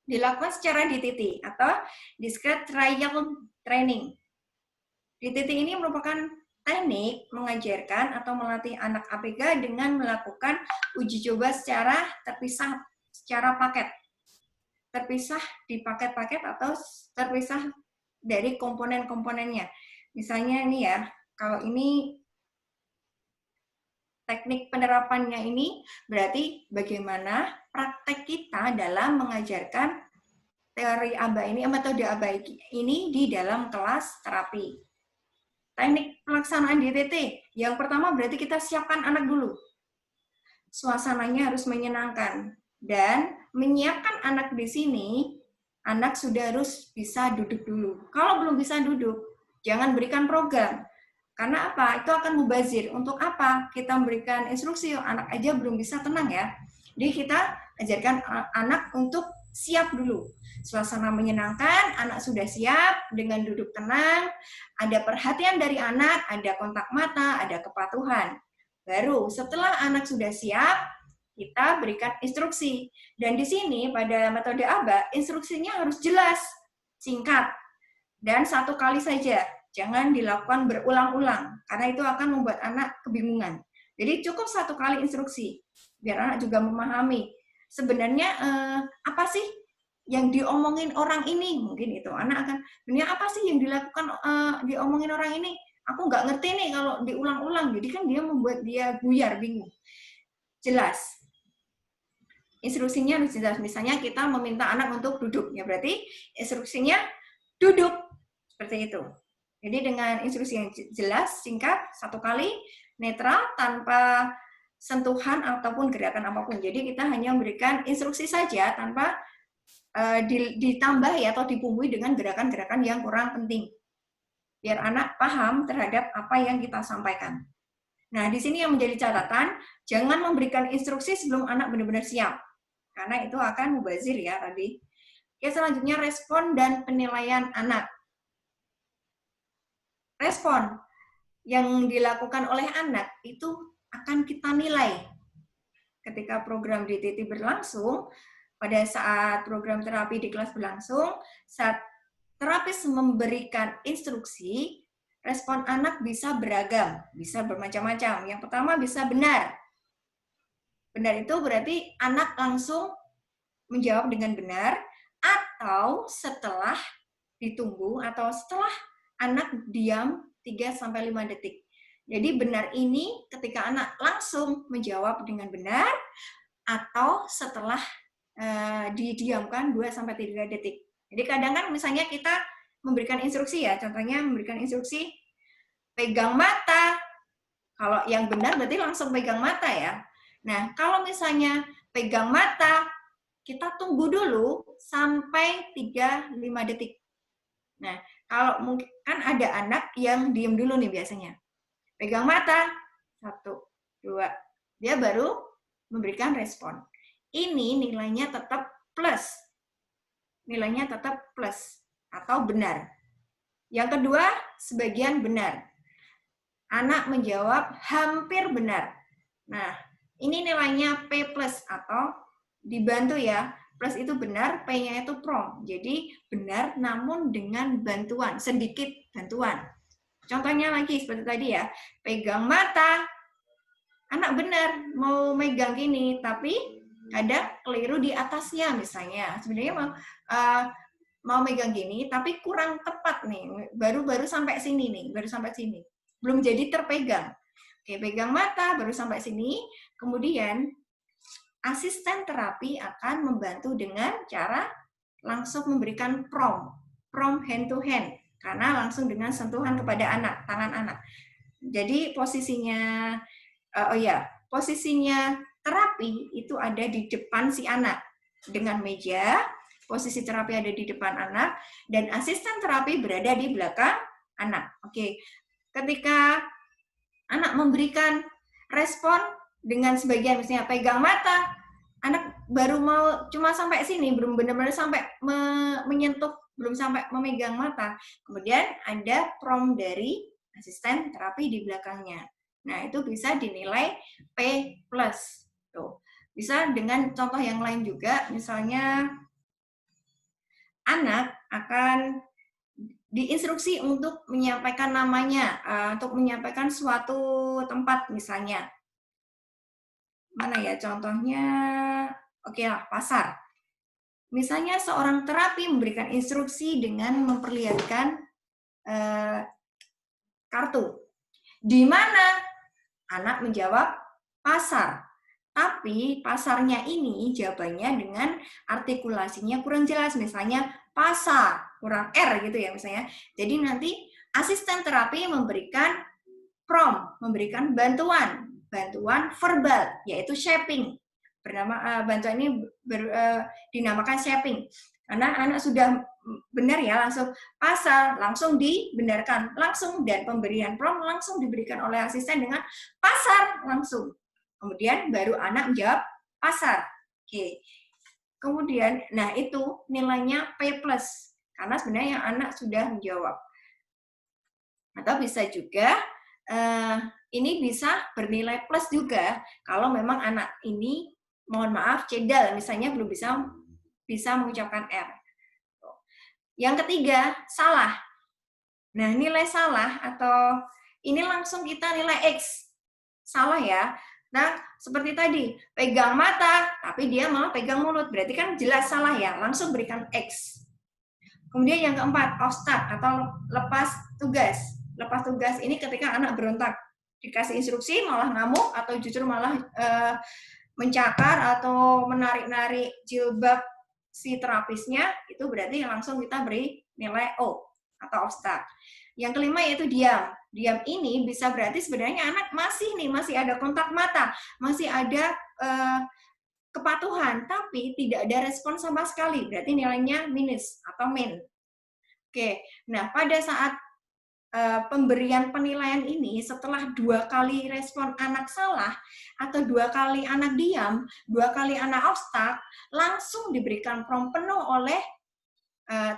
dilakukan secara DTT atau Discrete Trial Training. DTT ini merupakan teknik mengajarkan atau melatih anak ABK dengan melakukan uji coba secara terpisah, secara paket. Terpisah di paket-paket atau terpisah dari komponen-komponennya. Misalnya nih ya, kalau ini teknik penerapannya ini berarti bagaimana praktek kita dalam mengajarkan teori ABA ini, metode ABA ini di dalam kelas terapi. Teknik pelaksanaan DTT, yang pertama berarti kita siapkan anak dulu. Suasananya harus menyenangkan. Dan menyiapkan anak di sini, anak sudah harus bisa duduk dulu. Kalau belum bisa duduk, jangan berikan program. Karena apa? Itu akan mubazir. Untuk apa? Kita memberikan instruksi, anak aja belum bisa tenang ya. Jadi kita ajarkan anak untuk siap dulu. Suasana menyenangkan, anak sudah siap dengan duduk tenang, ada perhatian dari anak, ada kontak mata, ada kepatuhan. Baru setelah anak sudah siap, kita berikan instruksi. Dan di sini pada metode ABA, instruksinya harus jelas, singkat, dan satu kali saja. Jangan dilakukan berulang-ulang, karena itu akan membuat anak kebingungan. Jadi cukup satu kali instruksi, biar anak juga memahami. Sebenarnya apa sih yang diomongin orang ini? Mungkin itu, anak akan, sebenarnya apa sih yang diomongin orang ini? Aku nggak ngerti nih kalau diulang-ulang, jadi kan dia membuat dia buyar, bingung. Jelas. Instruksinya harus jelas. Misalnya kita meminta anak untuk duduk, ya berarti instruksinya duduk. Seperti itu. Jadi dengan instruksi yang jelas, singkat, satu kali, netral, tanpa sentuhan ataupun gerakan apapun. Jadi kita hanya memberikan instruksi saja tanpa ditambah atau dibumbui dengan gerakan-gerakan yang kurang penting. Biar anak paham terhadap apa yang kita sampaikan. Nah, di sini yang menjadi catatan, jangan memberikan instruksi sebelum anak benar-benar siap. Karena itu akan mubazir ya tadi. Oke, selanjutnya respon dan penilaian anak. Respon yang dilakukan oleh anak itu akan kita nilai. Ketika program DTT berlangsung, pada saat program terapi di kelas berlangsung, saat terapis memberikan instruksi, respon anak bisa beragam, bisa bermacam-macam. Yang pertama bisa benar. Benar itu berarti anak langsung menjawab dengan benar, atau setelah ditunggu atau setelah anak diam 3-5 detik. Jadi benar ini ketika anak langsung menjawab dengan benar atau setelah didiamkan 2-3 detik. Jadi kadang kan misalnya kita memberikan instruksi ya, contohnya memberikan instruksi pegang mata. Kalau yang benar berarti langsung pegang mata ya. Nah, kalau misalnya pegang mata, kita tunggu dulu sampai 3-5 detik. Nah, kalau mungkin kan ada anak yang diem dulu nih biasanya. Pegang mata, 1, 2, dia baru memberikan respon. Ini nilainya tetap plus. Nilainya tetap plus atau benar. Yang kedua, sebagian benar. Anak menjawab hampir benar. Nah, ini nilainya P plus atau dibantu ya. Plus itu benar, P-nya itu prompt. Jadi benar namun dengan bantuan, sedikit bantuan. Contohnya lagi seperti tadi ya, pegang mata. Anak benar mau megang gini, tapi ada keliru di atasnya misalnya. Sebenarnya mau megang gini, tapi kurang tepat nih. Baru sampai sini nih, baru sampai sini. Belum jadi terpegang. Oke, pegang mata, baru sampai sini. Kemudian, asisten terapi akan membantu dengan cara langsung memberikan prompt hand to hand, karena langsung dengan sentuhan kepada anak, tangan anak. Jadi posisinya, posisinya terapi itu ada di depan si anak dengan meja. Posisi terapi ada di depan anak dan asisten terapi berada di belakang anak. Oke, ketika anak memberikan respon dengan sebagian misalnya pegang mata, anak baru mau cuma sampai sini, belum benar-benar sampai menyentuh, belum sampai memegang mata. Kemudian ada prompt dari asisten terapi di belakangnya. Nah, itu bisa dinilai P+. Tuh. Bisa dengan contoh yang lain juga, misalnya anak akan diinstruksi untuk menyampaikan namanya, untuk menyampaikan suatu tempat misalnya. Mana ya contohnya? Oke lah, pasar. Misalnya seorang terapi memberikan instruksi dengan memperlihatkan kartu. Di mana? Anak menjawab pasar. Tapi pasarnya ini jawabannya dengan artikulasinya kurang jelas. Misalnya pasar, kurang R gitu ya misalnya. Jadi nanti asisten terapi memberikan prompt, memberikan bantuan verbal, yaitu shaping. Bantuan ini dinamakan shaping. Karena anak sudah benar ya, langsung pasar, langsung dibenarkan langsung, dan pemberian prompt langsung diberikan oleh asisten dengan pasar langsung. Kemudian baru anak menjawab pasar. Oke. Kemudian, nah itu nilainya P+, karena sebenarnya anak sudah menjawab. Atau bisa juga, ini bisa bernilai plus juga, kalau memang anak ini, mohon maaf, cedal, misalnya belum bisa mengucapkan R. Yang ketiga, salah. Nah, nilai salah atau ini langsung kita nilai X. Salah ya. Nah, seperti tadi, pegang mata, tapi dia malah pegang mulut. Berarti kan jelas salah ya, langsung berikan X. Kemudian yang keempat, obstak atau lepas tugas. Lepas tugas ini ketika anak berontak. Dikasih instruksi malah ngamuk atau justru malah mencakar atau menarik-narik jilbab si terapisnya, itu berarti langsung kita beri nilai O atau obstak. Yang kelima yaitu diam. Diam ini bisa berarti sebenarnya anak masih ada kontak mata, masih ada kepatuhan, tapi tidak ada respon sama sekali. Berarti nilainya minus atau min. Oke, nah pada saat pemberian penilaian ini, setelah 2 kali respon anak salah, atau 2 kali anak diam, 2 kali anak obstak, langsung diberikan prompt penuh oleh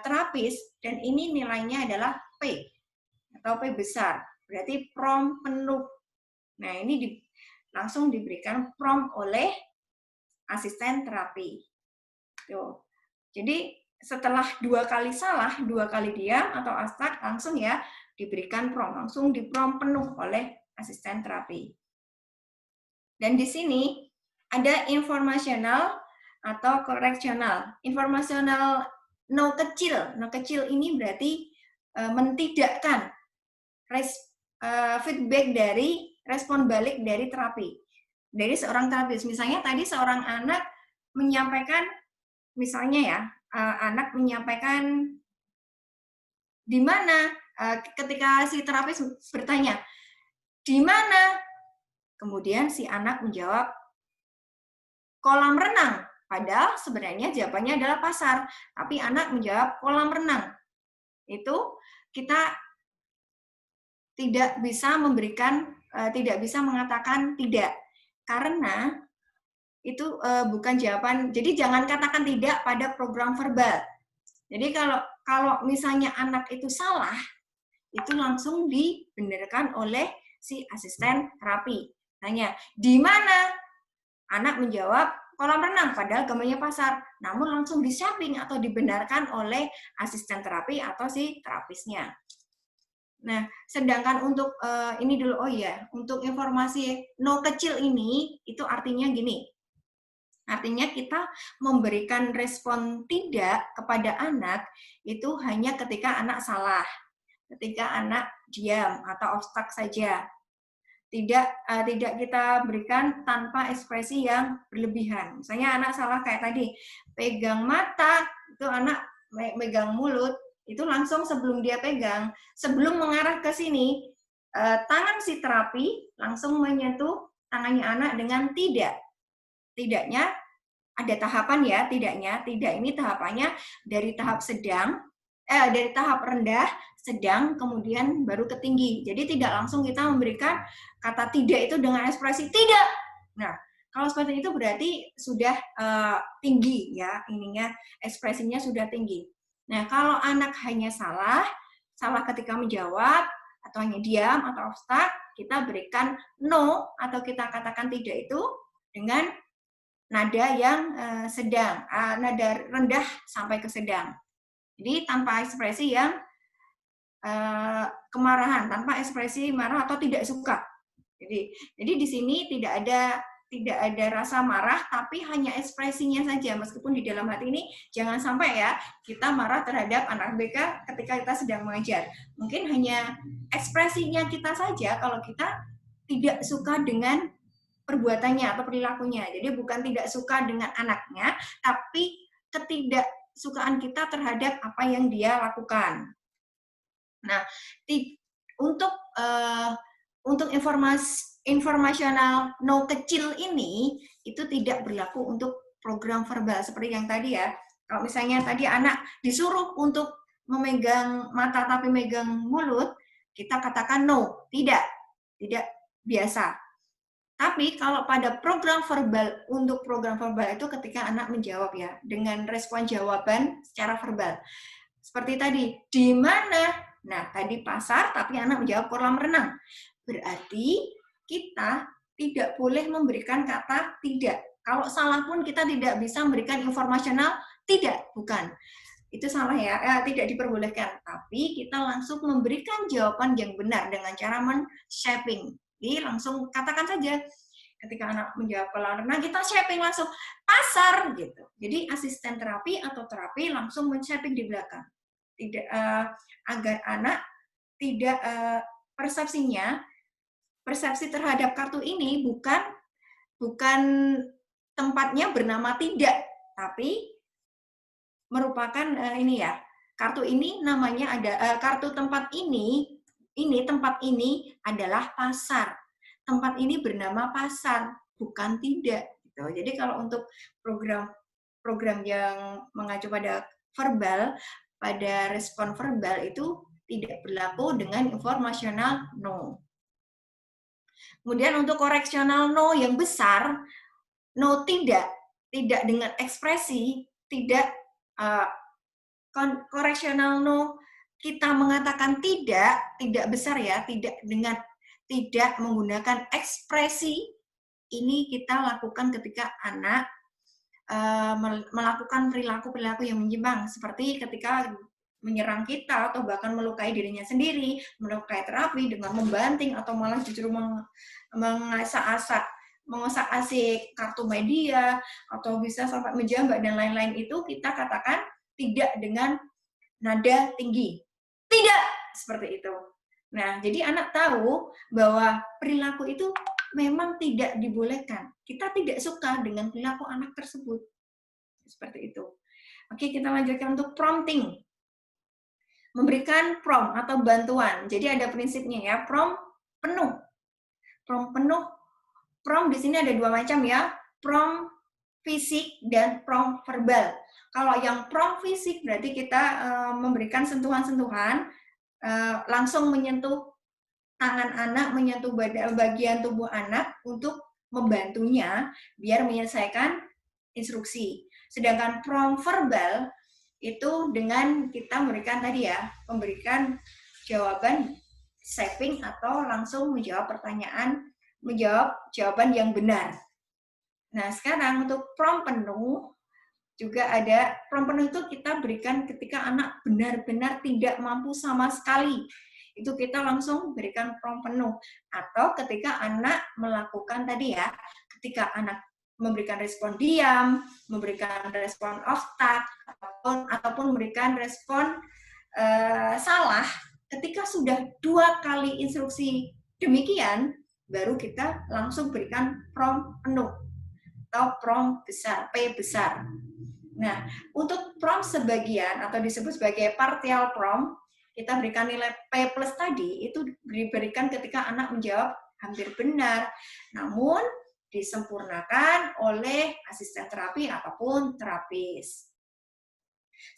terapis, dan ini nilainya adalah P, atau P besar. Berarti prompt penuh. Nah, ini langsung diberikan prompt oleh asisten terapi. Tuh. Jadi setelah 2 kali salah, 2 kali diam atau obstak, langsung ya diberikan prompt, langsung di prompt penuh oleh asisten terapi. Dan di sini ada informasional atau koreksional. Informasional no kecil. No kecil ini berarti mentidakkan feedback dari respon balik dari terapi. Dari seorang terapis. Misalnya tadi seorang anak menyampaikan, misalnya ya, anak menyampaikan di mana, ketika si terapis bertanya, di mana? Kemudian si anak menjawab, kolam renang. Padahal sebenarnya jawabannya adalah pasar. Tapi anak menjawab kolam renang. Itu kita tidak bisa memberikan, tidak bisa mengatakan tidak. Karena itu bukan jawaban. Jadi jangan katakan tidak pada program verbal. Jadi kalau misalnya anak itu salah, itu langsung dibenarkan oleh si asisten terapi. Tanya, di mana? Anak menjawab, kolam renang, padahal gambarnya pasar. Namun langsung di-shaping atau dibenarkan oleh asisten terapi atau si terapisnya. Nah, sedangkan untuk ini dulu, oh iya, untuk informasi no kecil ini, itu artinya gini. Artinya kita memberikan respon tidak kepada anak, itu hanya ketika anak salah. Ketika anak diam atau obstak saja, tidak kita berikan tanpa ekspresi yang berlebihan. Misalnya anak salah kayak tadi, pegang mata, itu anak megang mulut, itu langsung sebelum dia pegang, sebelum mengarah ke sini, tangan si terapi langsung menyentuh tangannya anak dengan tidak. Tidaknya ada tahapan ya, tidak ini tahapannya dari tahap sedang, dari tahap rendah, sedang, kemudian baru ke tinggi. Jadi tidak langsung kita memberikan kata tidak itu dengan ekspresi tidak. Nah, kalau seperti itu berarti sudah tinggi ya, ininya ekspresinya sudah tinggi. Nah, kalau anak hanya salah ketika menjawab atau hanya diam atau obstak, kita berikan no atau kita katakan tidak itu dengan nada yang sedang, nada rendah sampai ke sedang. Jadi tanpa ekspresi yang kemarahan, tanpa ekspresi marah atau tidak suka. Jadi di sini tidak ada rasa marah, tapi hanya ekspresinya saja. Meskipun di dalam hati ini jangan sampai ya kita marah terhadap anak BK ketika kita sedang mengajar. Mungkin hanya ekspresinya kita saja kalau kita tidak suka dengan perbuatannya atau perilakunya. Jadi bukan tidak suka dengan anaknya, tapi ketidaksukaan kita terhadap apa yang dia lakukan. Nah, untuk informasional no kecil ini itu tidak berlaku untuk program verbal seperti yang tadi ya. Kalau misalnya tadi anak disuruh untuk memegang mata tapi megang mulut, kita katakan no, tidak biasa. Tapi kalau pada program verbal, untuk program verbal itu ketika anak menjawab ya, dengan respon jawaban secara verbal. Seperti tadi, di mana? Nah, tadi pasar, tapi anak menjawab kolam renang. Berarti kita tidak boleh memberikan kata tidak. Kalau salah pun kita tidak bisa memberikan informasional tidak, bukan. Itu salah ya, tidak diperbolehkan. Tapi kita langsung memberikan jawaban yang benar dengan cara men-shaping. Jadi langsung katakan saja, ketika anak menjawab kolam renang, kita shaping langsung pasar gitu. Jadi asisten terapi atau terapi langsung men-shaping di belakang. Agar anak tidak persepsi terhadap kartu ini bukan tempatnya bernama tidak, tapi merupakan ini ya. Kartu ini namanya kartu tempat ini tempat ini adalah pasar. Tempat ini bernama pasar, bukan tidak. Gitu. Jadi kalau untuk program yang mengacu pada verbal, pada respon verbal itu tidak berlaku dengan informasional no. Kemudian untuk koreksional no yang besar, no tidak dengan ekspresi, tidak koreksional no kita mengatakan tidak besar ya, tidak menggunakan ekspresi, ini kita lakukan ketika anak melakukan perilaku-perilaku yang menyimpang, seperti ketika menyerang kita atau bahkan melukai dirinya sendiri, melukai terapi dengan membanting atau malah justru mengosak-asik kartu media atau bisa sampai menjambak dan lain-lain, itu kita katakan tidak dengan nada tinggi. Tidak seperti itu. Nah, jadi anak tahu bahwa perilaku itu memang tidak dibolehkan. Kita tidak suka dengan perilaku anak tersebut. Seperti itu. Oke, kita lanjutkan untuk prompting. Memberikan prompt atau bantuan. Jadi ada prinsipnya ya, prompt penuh. Prompt penuh. Prompt di sini ada dua macam ya, prompt fisik dan prompt verbal. Kalau yang prompt fisik berarti kita memberikan sentuhan-sentuhan, langsung menyentuh tangan anak, menyentuh bagian tubuh anak untuk membantunya biar menyelesaikan instruksi. Sedangkan prompt verbal itu dengan kita memberikan tadi ya, memberikan jawaban shaping atau langsung menjawab pertanyaan, menjawab jawaban yang benar. Nah, sekarang untuk prompt penuh juga ada. Prompt penuh itu kita berikan ketika anak benar-benar tidak mampu sama sekali. Itu kita langsung berikan prompt penuh. Atau ketika anak melakukan tadi ya, ketika anak memberikan respon diam, memberikan respon off-task, ataupun memberikan respon salah, ketika sudah 2 kali instruksi demikian, baru kita langsung berikan prompt penuh atau prompt besar, P besar. Nah, untuk prompt sebagian atau disebut sebagai partial prompt, kita berikan nilai P plus tadi, itu diberikan ketika anak menjawab hampir benar, namun disempurnakan oleh asisten terapi ataupun terapis.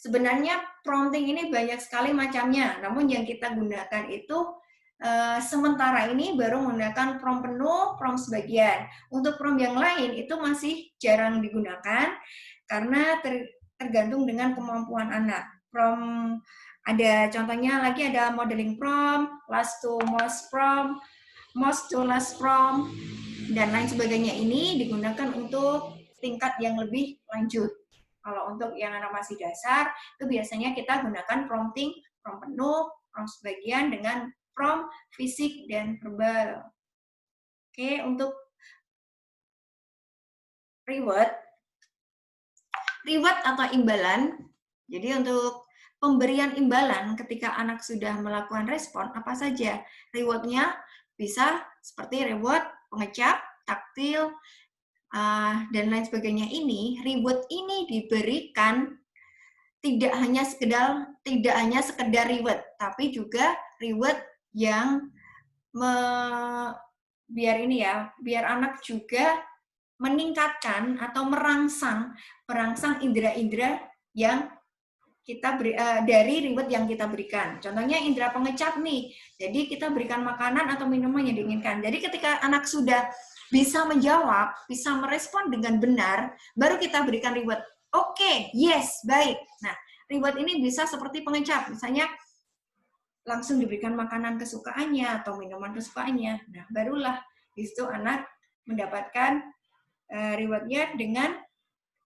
Sebenarnya prompting ini banyak sekali macamnya, namun yang kita gunakan itu sementara ini baru menggunakan prompt penuh, prompt sebagian. Untuk prompt yang lain itu masih jarang digunakan karena tergantung dengan kemampuan anak. Prompt ada contohnya lagi, ada modeling prompt, last to most prompt, most to last prompt, dan lain sebagainya. Ini digunakan untuk tingkat yang lebih lanjut. Kalau untuk yang anak masih dasar, itu biasanya kita gunakan prompting, prompt penuh, prompt sebagian dengan prompt fisik dan verbal. Oke, untuk reward atau imbalan. Jadi untuk pemberian imbalan ketika anak sudah melakukan respon, apa saja? Reward-nya bisa seperti reward pengecap, taktil, dan lain sebagainya. Ini reward ini diberikan tidak hanya sekedar reward, tapi juga reward yang biar anak juga meningkatkan atau merangsang indera-indera yang kita beri, dari reward yang kita berikan. Contohnya indera pengecap nih. Jadi kita berikan makanan atau minuman yang diinginkan. Jadi ketika anak sudah bisa menjawab, bisa merespon dengan benar, baru kita berikan reward. Oke, yes, baik. Nah, reward ini bisa seperti pengecap. Misalnya langsung diberikan makanan kesukaannya atau minuman kesukaannya. Nah, barulah di situ anak mendapatkan reward-nya dengan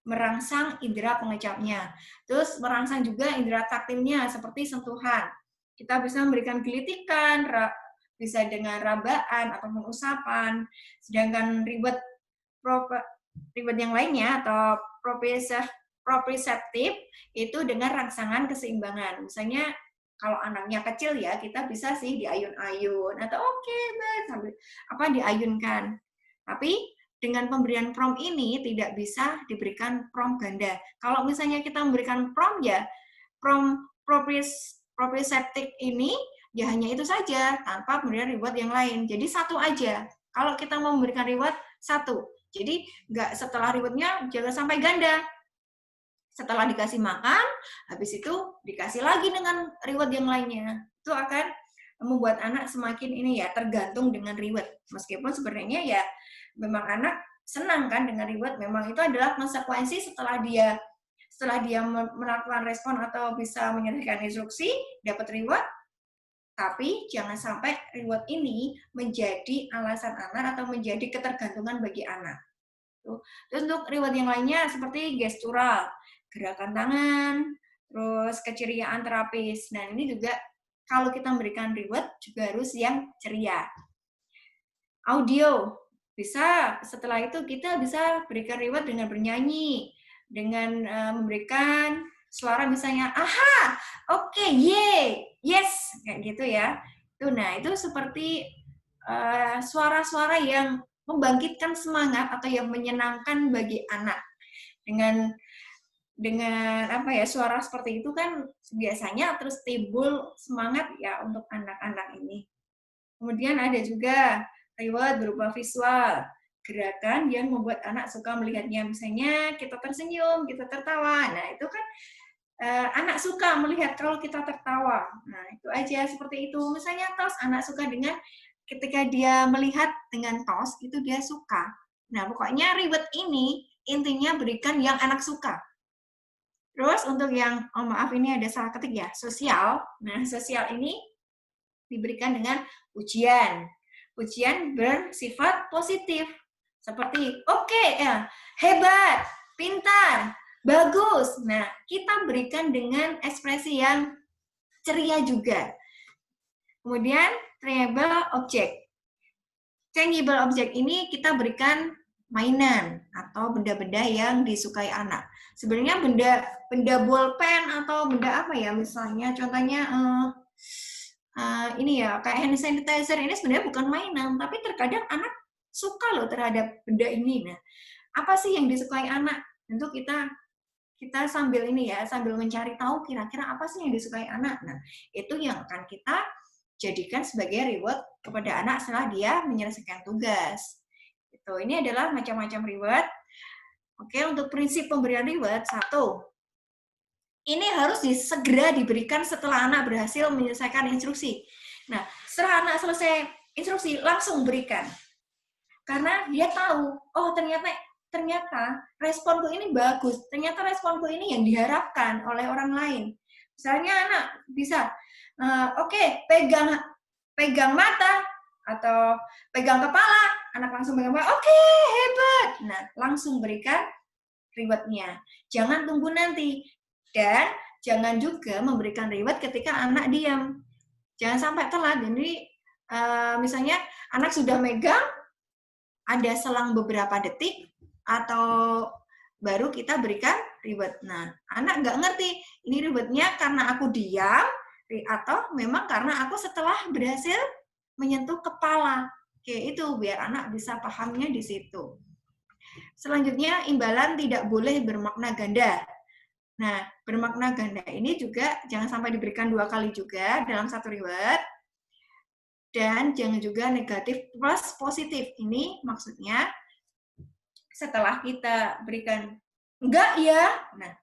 merangsang indera pengecapnya. Terus merangsang juga indera taktilnya seperti sentuhan. Kita bisa memberikan gelitikan, bisa dengan rabaan ataupun usapan. Sedangkan reward yang lainnya atau proprioseptif itu dengan rangsangan keseimbangan. Misalnya kalau anaknya kecil ya, kita bisa sih diayun-ayun atau baik sambil diayunkan. Tapi dengan pemberian prompt ini tidak bisa diberikan prompt ganda. Kalau misalnya kita memberikan prompt ya, prompt proprioseptif ini ya hanya itu saja tanpa memberikan reward yang lain. Jadi satu aja. Kalau kita mau memberikan reward, satu. Jadi nggak setelah rewardnya jangan sampai ganda. Setelah dikasih makan, habis itu dikasih lagi dengan reward yang lainnya. Itu akan membuat anak semakin tergantung dengan reward. Meskipun sebenarnya ya memang anak senang kan dengan reward, memang itu adalah konsekuensi setelah dia melakukan respon atau bisa menyelesaikan instruksi, dapat reward, tapi jangan sampai reward ini menjadi alasan anak atau menjadi ketergantungan bagi anak. Terus untuk reward yang lainnya seperti gestural, gerakan tangan, terus keceriaan terapis. Nah, ini juga kalau kita memberikan reward juga harus yang ceria. Audio, bisa setelah itu kita bisa berikan reward dengan bernyanyi, dengan memberikan suara misalnya, aha, oke, yes, kayak gitu ya. Nah, itu seperti suara-suara yang membangkitkan semangat atau yang menyenangkan bagi anak. Dengan apa ya, suara seperti itu kan biasanya terus timbul semangat ya untuk anak-anak ini. Kemudian ada juga reward berupa visual, gerakan yang membuat anak suka melihatnya. Misalnya kita tersenyum, kita tertawa. Nah, itu kan anak suka melihat kalau kita tertawa. Nah, itu aja seperti itu. Misalnya tos, anak suka dengan ketika dia melihat dengan tos, itu dia suka. Nah, pokoknya reward ini intinya berikan yang anak suka. Terus untuk yang, oh maaf ini ada salah ketik ya, sosial. Nah, sosial ini diberikan dengan ujian. Ujian bersifat positif. Seperti, oke, ya, hebat, pintar, bagus. Nah, kita berikan dengan ekspresi yang ceria juga. Kemudian, changeable object. Changeable object ini kita berikan mainan atau benda-benda yang disukai anak. Sebenarnya benda bolpen atau benda apa ya, misalnya contohnya ini ya, kayak hand sanitizer ini sebenarnya bukan mainan, tapi terkadang anak suka loh terhadap benda ini. Nah, apa sih yang disukai anak? Tentu kita sambil ini ya, sambil mencari tahu kira-kira apa sih yang disukai anak. Nah, itu yang akan kita jadikan sebagai reward kepada anak setelah dia menyelesaikan tugas. Itu, ini adalah macam-macam reward. Oke, untuk prinsip pemberian reward, 1. Ini harus segera diberikan setelah anak berhasil menyelesaikan instruksi. Nah, setelah anak selesai instruksi, langsung berikan. Karena dia tahu, oh ternyata responku ini bagus, ternyata responku ini yang diharapkan oleh orang lain. Misalnya anak bisa, oke, pegang mata atau pegang kepala, anak langsung pegang kepala, oke, hebat. Nah, langsung berikan reward-nya. Jangan tunggu nanti. Dan jangan juga memberikan reward ketika anak diam. Jangan sampai telat. Jadi misalnya anak sudah megang, ada selang beberapa detik, atau baru kita berikan reward. Nah, anak nggak ngerti, ini reward-nya karena aku diam, atau memang karena aku setelah berhasil menyentuh kepala. Oke, itu biar anak bisa pahamnya di situ. Selanjutnya, imbalan tidak boleh bermakna ganda. Nah, bermakna ganda ini juga jangan sampai diberikan 2 kali juga dalam satu reward. Dan jangan juga negatif plus positif. Ini maksudnya setelah kita berikan enggak ya, nah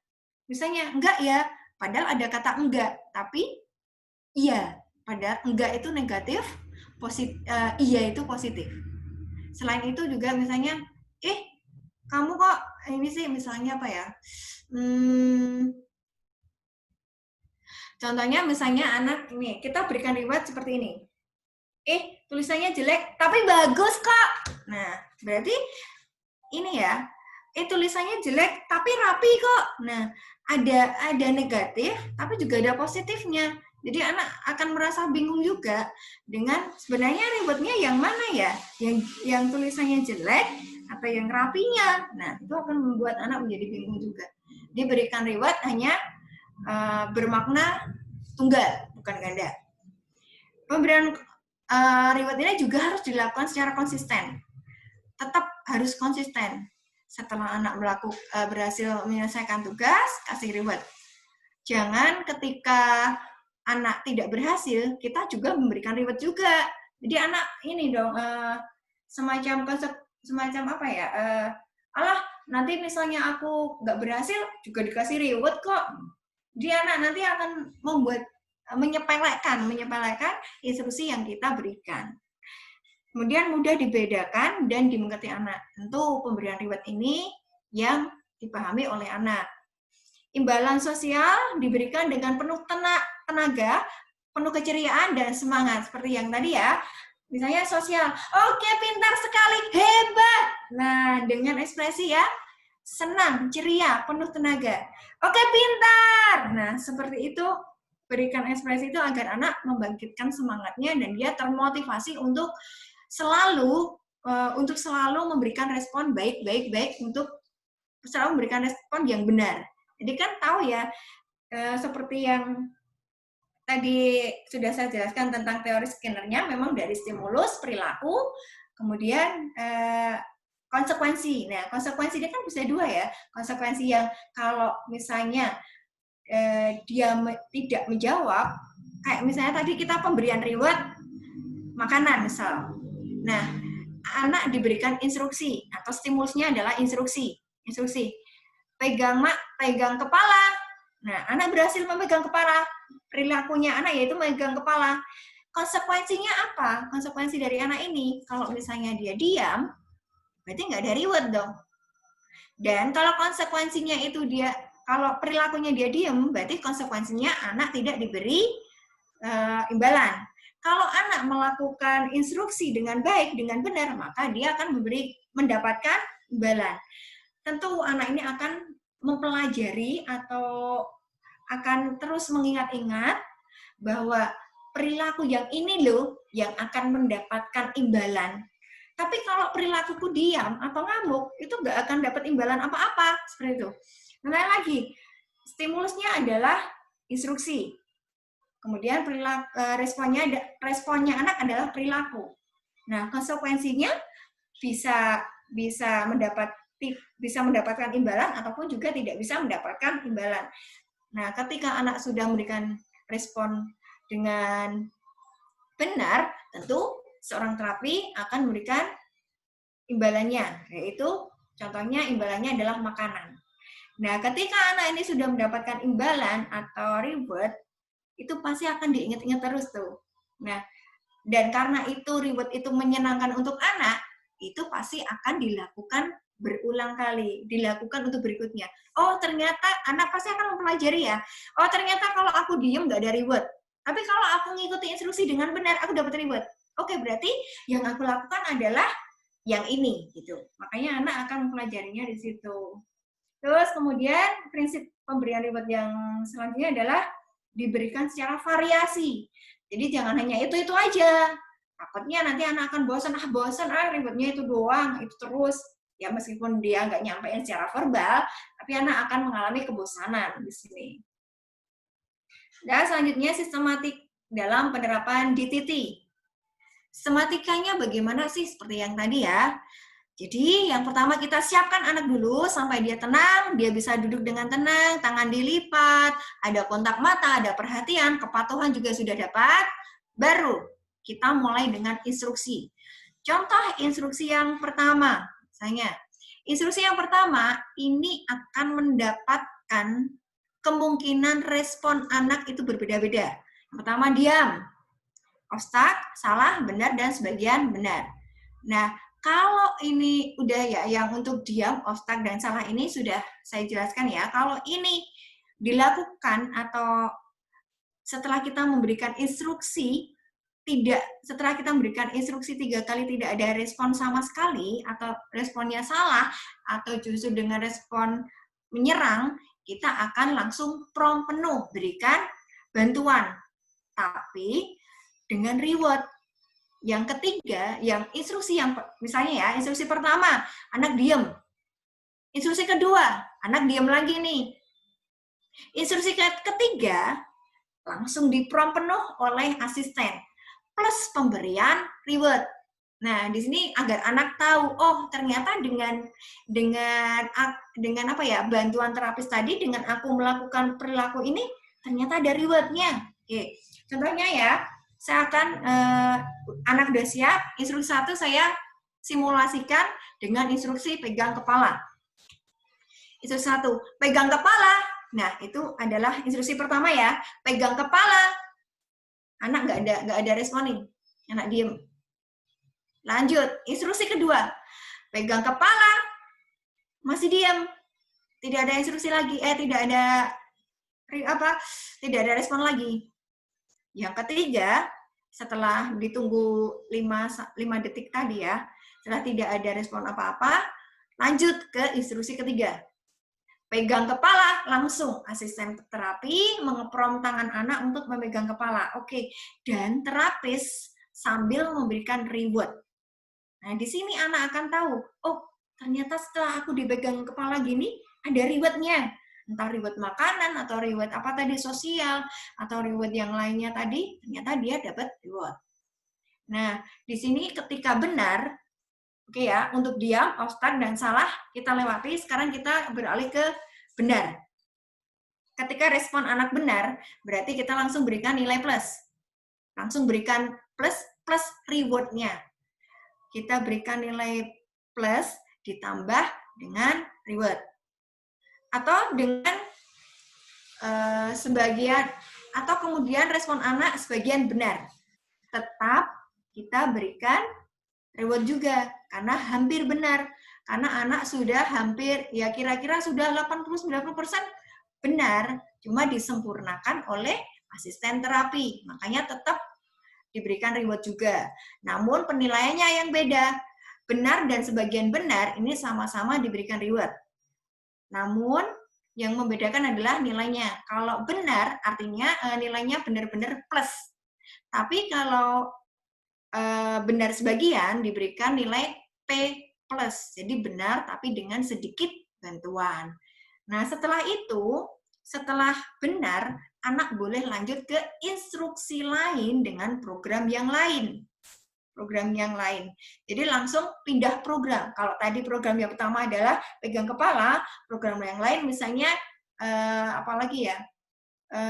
misalnya enggak ya, padahal ada kata enggak, tapi iya, padahal enggak itu negatif, iya itu positif. Selain itu juga misalnya, kamu kok ini sih misalnya apa ya, contohnya misalnya anak ini, kita berikan reward seperti ini, tulisannya jelek tapi bagus kok. Nah, berarti ini ya, tulisannya jelek tapi rapi kok. Nah, ada negatif tapi juga ada positifnya. Jadi anak akan merasa bingung juga dengan sebenarnya rewardnya yang mana ya? Yang tulisannya jelek atau yang rapinya. Nah, itu akan membuat anak menjadi bingung juga. Diberikan reward hanya bermakna tunggal, bukan ganda. Pemberian reward ini juga harus dilakukan secara konsisten. Tetap harus konsisten. Setelah anak berhasil menyelesaikan tugas, kasih reward. Jangan ketika anak tidak berhasil, kita juga memberikan reward juga. Jadi anak ini dong, semacam apa ya, alah nanti misalnya aku nggak berhasil, juga dikasih reward kok. Jadi anak nanti akan menyepelekan instruksi yang kita berikan. Kemudian mudah dibedakan dan dimengerti anak. Tentu pemberian reward ini yang dipahami oleh anak. Imbalan sosial diberikan dengan penuh tenaga, penuh keceriaan dan semangat. Seperti yang tadi ya, misalnya sosial, oke, pintar sekali, hebat. Nah, dengan ekspresi ya, senang, ceria, penuh tenaga. Oke, pintar. Nah, seperti itu, berikan ekspresi itu agar anak membangkitkan semangatnya dan dia termotivasi untuk selalu memberikan respon baik untuk selalu memberikan respon yang benar. Jadi kan tahu ya, seperti yang tadi sudah saya jelaskan tentang teori Skinner-nya, memang dari stimulus, perilaku, kemudian konsekuensi. Nah, konsekuensi ini kan bisa dua ya. Konsekuensi yang kalau misalnya dia tidak menjawab, kayak misalnya tadi kita pemberian reward makanan misal. Nah, anak diberikan instruksi atau stimulusnya adalah instruksi. Pegang kepala. Nah, anak berhasil memegang kepala. Perilakunya anak yaitu memegang kepala. Konsekuensinya apa? Konsekuensi dari anak ini, kalau misalnya dia diam, berarti nggak ada reward dong. Dan kalau konsekuensinya itu kalau perilakunya dia diam, berarti konsekuensinya anak tidak diberi imbalan. Kalau anak melakukan instruksi dengan baik, dengan benar, maka dia akan mendapatkan imbalan. Tentu anak ini akan mempelajari atau akan terus mengingat-ingat bahwa perilaku yang ini loh yang akan mendapatkan imbalan. Tapi kalau perilakuku diam atau ngamuk, itu nggak akan dapat imbalan apa-apa. Seperti itu. Nah, lagi, stimulusnya adalah instruksi. Kemudian responnya anak adalah perilaku. Nah, konsekuensinya bisa mendapatkan imbalan ataupun juga tidak bisa mendapatkan imbalan. Nah, ketika anak sudah memberikan respon dengan benar, tentu seorang terapi akan memberikan imbalannya, yaitu contohnya imbalannya adalah makanan. Nah, ketika anak ini sudah mendapatkan imbalan atau reward, itu pasti akan diingat-ingat terus tuh. Nah, dan karena itu reward itu menyenangkan untuk anak, itu pasti akan dilakukan berulang kali, dilakukan untuk berikutnya. Oh, ternyata anak pasti akan mempelajari ya. Oh, ternyata kalau aku diem nggak ada reward. Tapi kalau aku ngikuti instruksi dengan benar, aku dapat reward. Oke, berarti yang aku lakukan adalah yang ini, gitu. Makanya anak akan mempelajarinya di situ. Terus kemudian prinsip pemberian reward yang selanjutnya adalah diberikan secara variasi. Jadi jangan hanya itu aja. Takutnya nanti anak akan bosan, rewardnya itu doang, itu terus. Ya meskipun dia nggak nyampein secara verbal, tapi anak akan mengalami kebosanan di sini. Dan selanjutnya sistematik dalam penerapan DTT. Sistematikanya bagaimana sih? Seperti yang tadi ya. Jadi yang pertama kita siapkan anak dulu sampai dia tenang, dia bisa duduk dengan tenang, tangan dilipat, ada kontak mata, ada perhatian, kepatuhan juga sudah dapat, baru kita mulai dengan instruksi. Contoh instruksi yang pertama, misalnya, instruksi yang pertama ini akan mendapatkan kemungkinan respon anak itu berbeda-beda. Yang pertama diam, ostak, salah, benar, dan sebagian benar. Nah, kalau ini udah ya, yang untuk diam, ostak, dan salah ini sudah saya jelaskan ya. Kalau ini dilakukan atau setelah kita memberikan instruksi, setelah kita memberikan instruksi 3 kali tidak ada respon sama sekali, atau responnya salah, atau justru dengan respon menyerang, kita akan langsung prompt penuh, berikan bantuan. Tapi dengan reward. Yang ketiga, yang instruksi yang misalnya ya, instruksi pertama, anak diem. Instruksi kedua, anak diem lagi nih. Instruksi ketiga, langsung diprompt penuh oleh asisten. Plus pemberian reward. Nah, di sini agar anak tahu, oh ternyata dengan apa ya, bantuan terapis tadi, dengan aku melakukan perilaku ini, ternyata ada rewardnya. Oke, contohnya ya, saya akan anak udah siap, instruksi 1 saya simulasikan dengan instruksi pegang kepala. Instruksi 1, pegang kepala. Nah, itu adalah instruksi pertama ya, pegang kepala. Anak nggak ada respon, anak diem. Lanjut, instruksi kedua, pegang kepala, masih diem. Tidak ada instruksi lagi, tidak ada respon lagi. Yang ketiga, setelah ditunggu 5 detik tadi ya, setelah tidak ada respon apa-apa, lanjut ke instruksi ketiga. Pegang kepala, langsung asisten terapi mengeprom tangan anak untuk memegang kepala. Oke, dan terapis sambil memberikan reward. Nah, di sini anak akan tahu, oh ternyata setelah aku dipegang kepala gini, ada reward-nya. entah reward makanan atau reward apa tadi sosial atau reward yang lainnya tadi, ternyata dia dapat reward. Nah, di sini ketika benar, oke ya, untuk diam, obstak, dan salah kita lewati. Sekarang kita beralih ke benar. Ketika respon anak benar, berarti kita langsung berikan nilai plus. Langsung berikan plus reward-nya. Kita berikan nilai plus ditambah dengan reward. Atau dengan sebagian, atau kemudian respon anak sebagian benar. Tetap kita berikan reward juga, karena hampir benar. Karena anak sudah hampir, ya kira-kira sudah 80-90% benar, cuma disempurnakan oleh asisten terapi. Makanya tetap diberikan reward juga. Namun penilaiannya yang beda. Benar dan sebagian benar ini sama-sama diberikan reward. Namun yang membedakan adalah nilainya. Kalau benar artinya nilainya benar-benar plus. Tapi kalau benar sebagian diberikan nilai P plus. Jadi benar tapi dengan sedikit bantuan. Nah, setelah itu, setelah benar, anak boleh lanjut ke instruksi lain dengan program yang lain. Program yang lain. Jadi langsung pindah program. Kalau tadi program yang pertama adalah pegang kepala, program yang lain misalnya apalagi ya,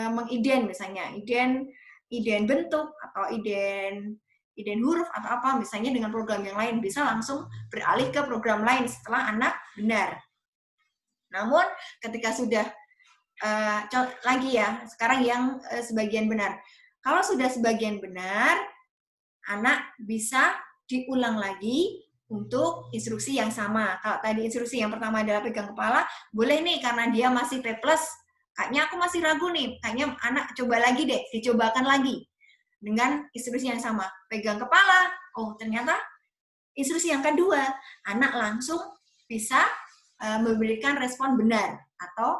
mengiden misalnya, iden bentuk atau iden huruf atau apa misalnya dengan program yang lain bisa langsung beralih ke program lain setelah anak benar. Namun ketika sudah lagi ya, sekarang yang sebagian benar. Kalau sudah sebagian benar, anak bisa diulang lagi untuk instruksi yang sama. Kalau tadi instruksi yang pertama adalah pegang kepala, boleh nih karena dia masih P+, kayaknya aku masih ragu nih, kayaknya anak coba lagi deh, dicobakan lagi dengan instruksi yang sama. Pegang kepala, oh ternyata instruksi yang kedua, anak langsung bisa memberikan respon benar atau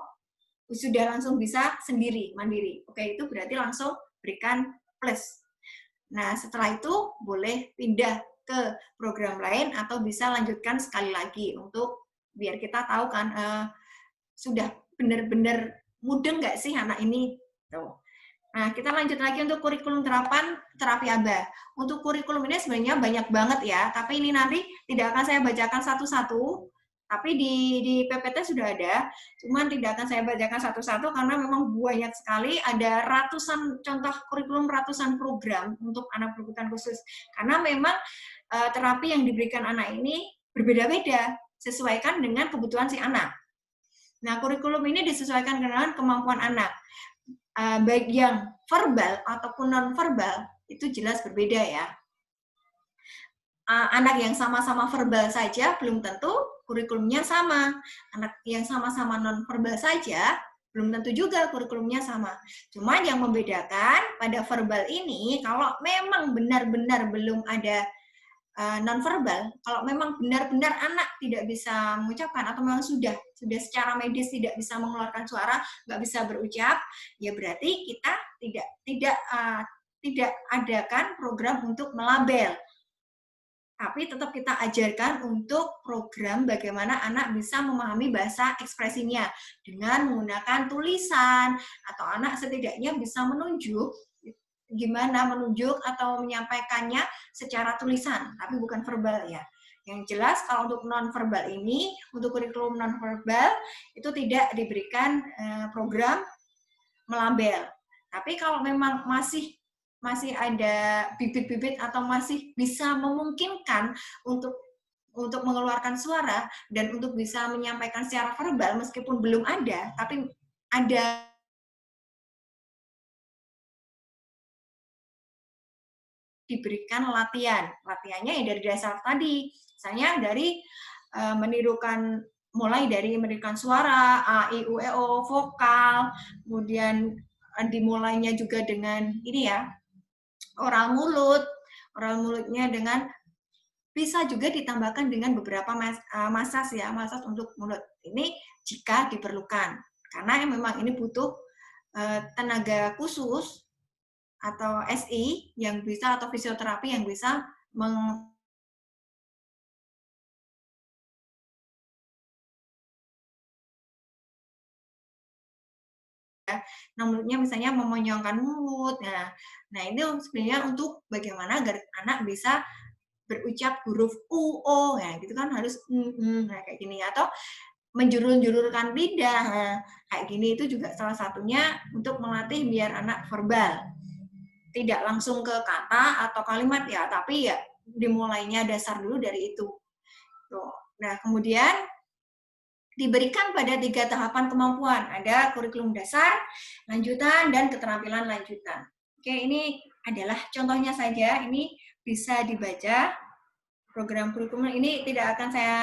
sudah langsung bisa sendiri, mandiri. Oke, itu berarti langsung berikan plus. Nah, setelah itu boleh pindah ke program lain atau bisa lanjutkan sekali lagi untuk biar kita tahu kan sudah benar-benar mudeng nggak sih anak ini. Tuh. Nah, kita lanjut lagi untuk kurikulum terapan terapi ABA. Untuk kurikulum ini sebenarnya banyak banget ya, tapi ini nanti tidak akan saya bacakan satu-satu, tapi di PPT sudah ada, cuman tidak akan saya bacakan satu-satu karena memang banyak sekali, ada ratusan contoh kurikulum, ratusan program untuk anak berkebutuhan khusus. Karena memang terapi yang diberikan anak ini berbeda-beda, sesuaikan dengan kebutuhan si anak. Nah, kurikulum ini disesuaikan dengan kemampuan anak. Baik yang verbal ataupun non-verbal, itu jelas berbeda ya. Anak yang sama-sama verbal saja belum tentu kurikulumnya sama. Anak yang sama-sama non-verbal saja belum tentu juga kurikulumnya sama. Cuma yang membedakan pada verbal ini, kalau memang benar-benar belum ada non-verbal, kalau memang benar-benar anak tidak bisa mengucapkan atau memang sudah secara medis tidak bisa mengeluarkan suara, nggak bisa berucap, ya berarti kita tidak adakan program untuk melabel. Tapi tetap kita ajarkan untuk program bagaimana anak bisa memahami bahasa ekspresinya dengan menggunakan tulisan atau anak setidaknya bisa menunjuk gimana menunjuk atau menyampaikannya secara tulisan, tapi bukan verbal ya. Yang jelas kalau untuk non-verbal ini, untuk kurikulum non-verbal itu tidak diberikan program melabel. Tapi kalau memang masih ada bibit-bibit atau masih bisa memungkinkan untuk mengeluarkan suara dan untuk bisa menyampaikan secara verbal meskipun belum ada, tapi ada diberikan latihan. Latihannya ya dari dasar tadi. Misalnya dari mulai dari menirukan suara, A, I, U, E, O, vokal, kemudian dimulainya juga dengan ini ya, oral mulutnya dengan bisa juga ditambahkan dengan beberapa masas ya, masas untuk mulut. Ini jika diperlukan. Karena memang ini butuh tenaga khusus atau SI yang bisa atau fisioterapi yang bisa Nah, mulutnya misalnya memonyongkan mulut. Nah itu sebenarnya untuk bagaimana agar anak bisa berucap huruf u, o, ya gitu kan harus nah kayak gini, atau menjulur-julurkan lidah, nah, kayak gini itu juga salah satunya untuk melatih biar anak verbal. Tidak langsung ke kata atau kalimat ya, tapi ya dimulainya dasar dulu dari itu. Tuh. Nah, kemudian diberikan pada 3 tahapan kemampuan. Ada kurikulum dasar, lanjutan, dan keterampilan lanjutan. Oke, ini adalah contohnya saja. Ini bisa dibaca. Program kurikulum ini tidak akan saya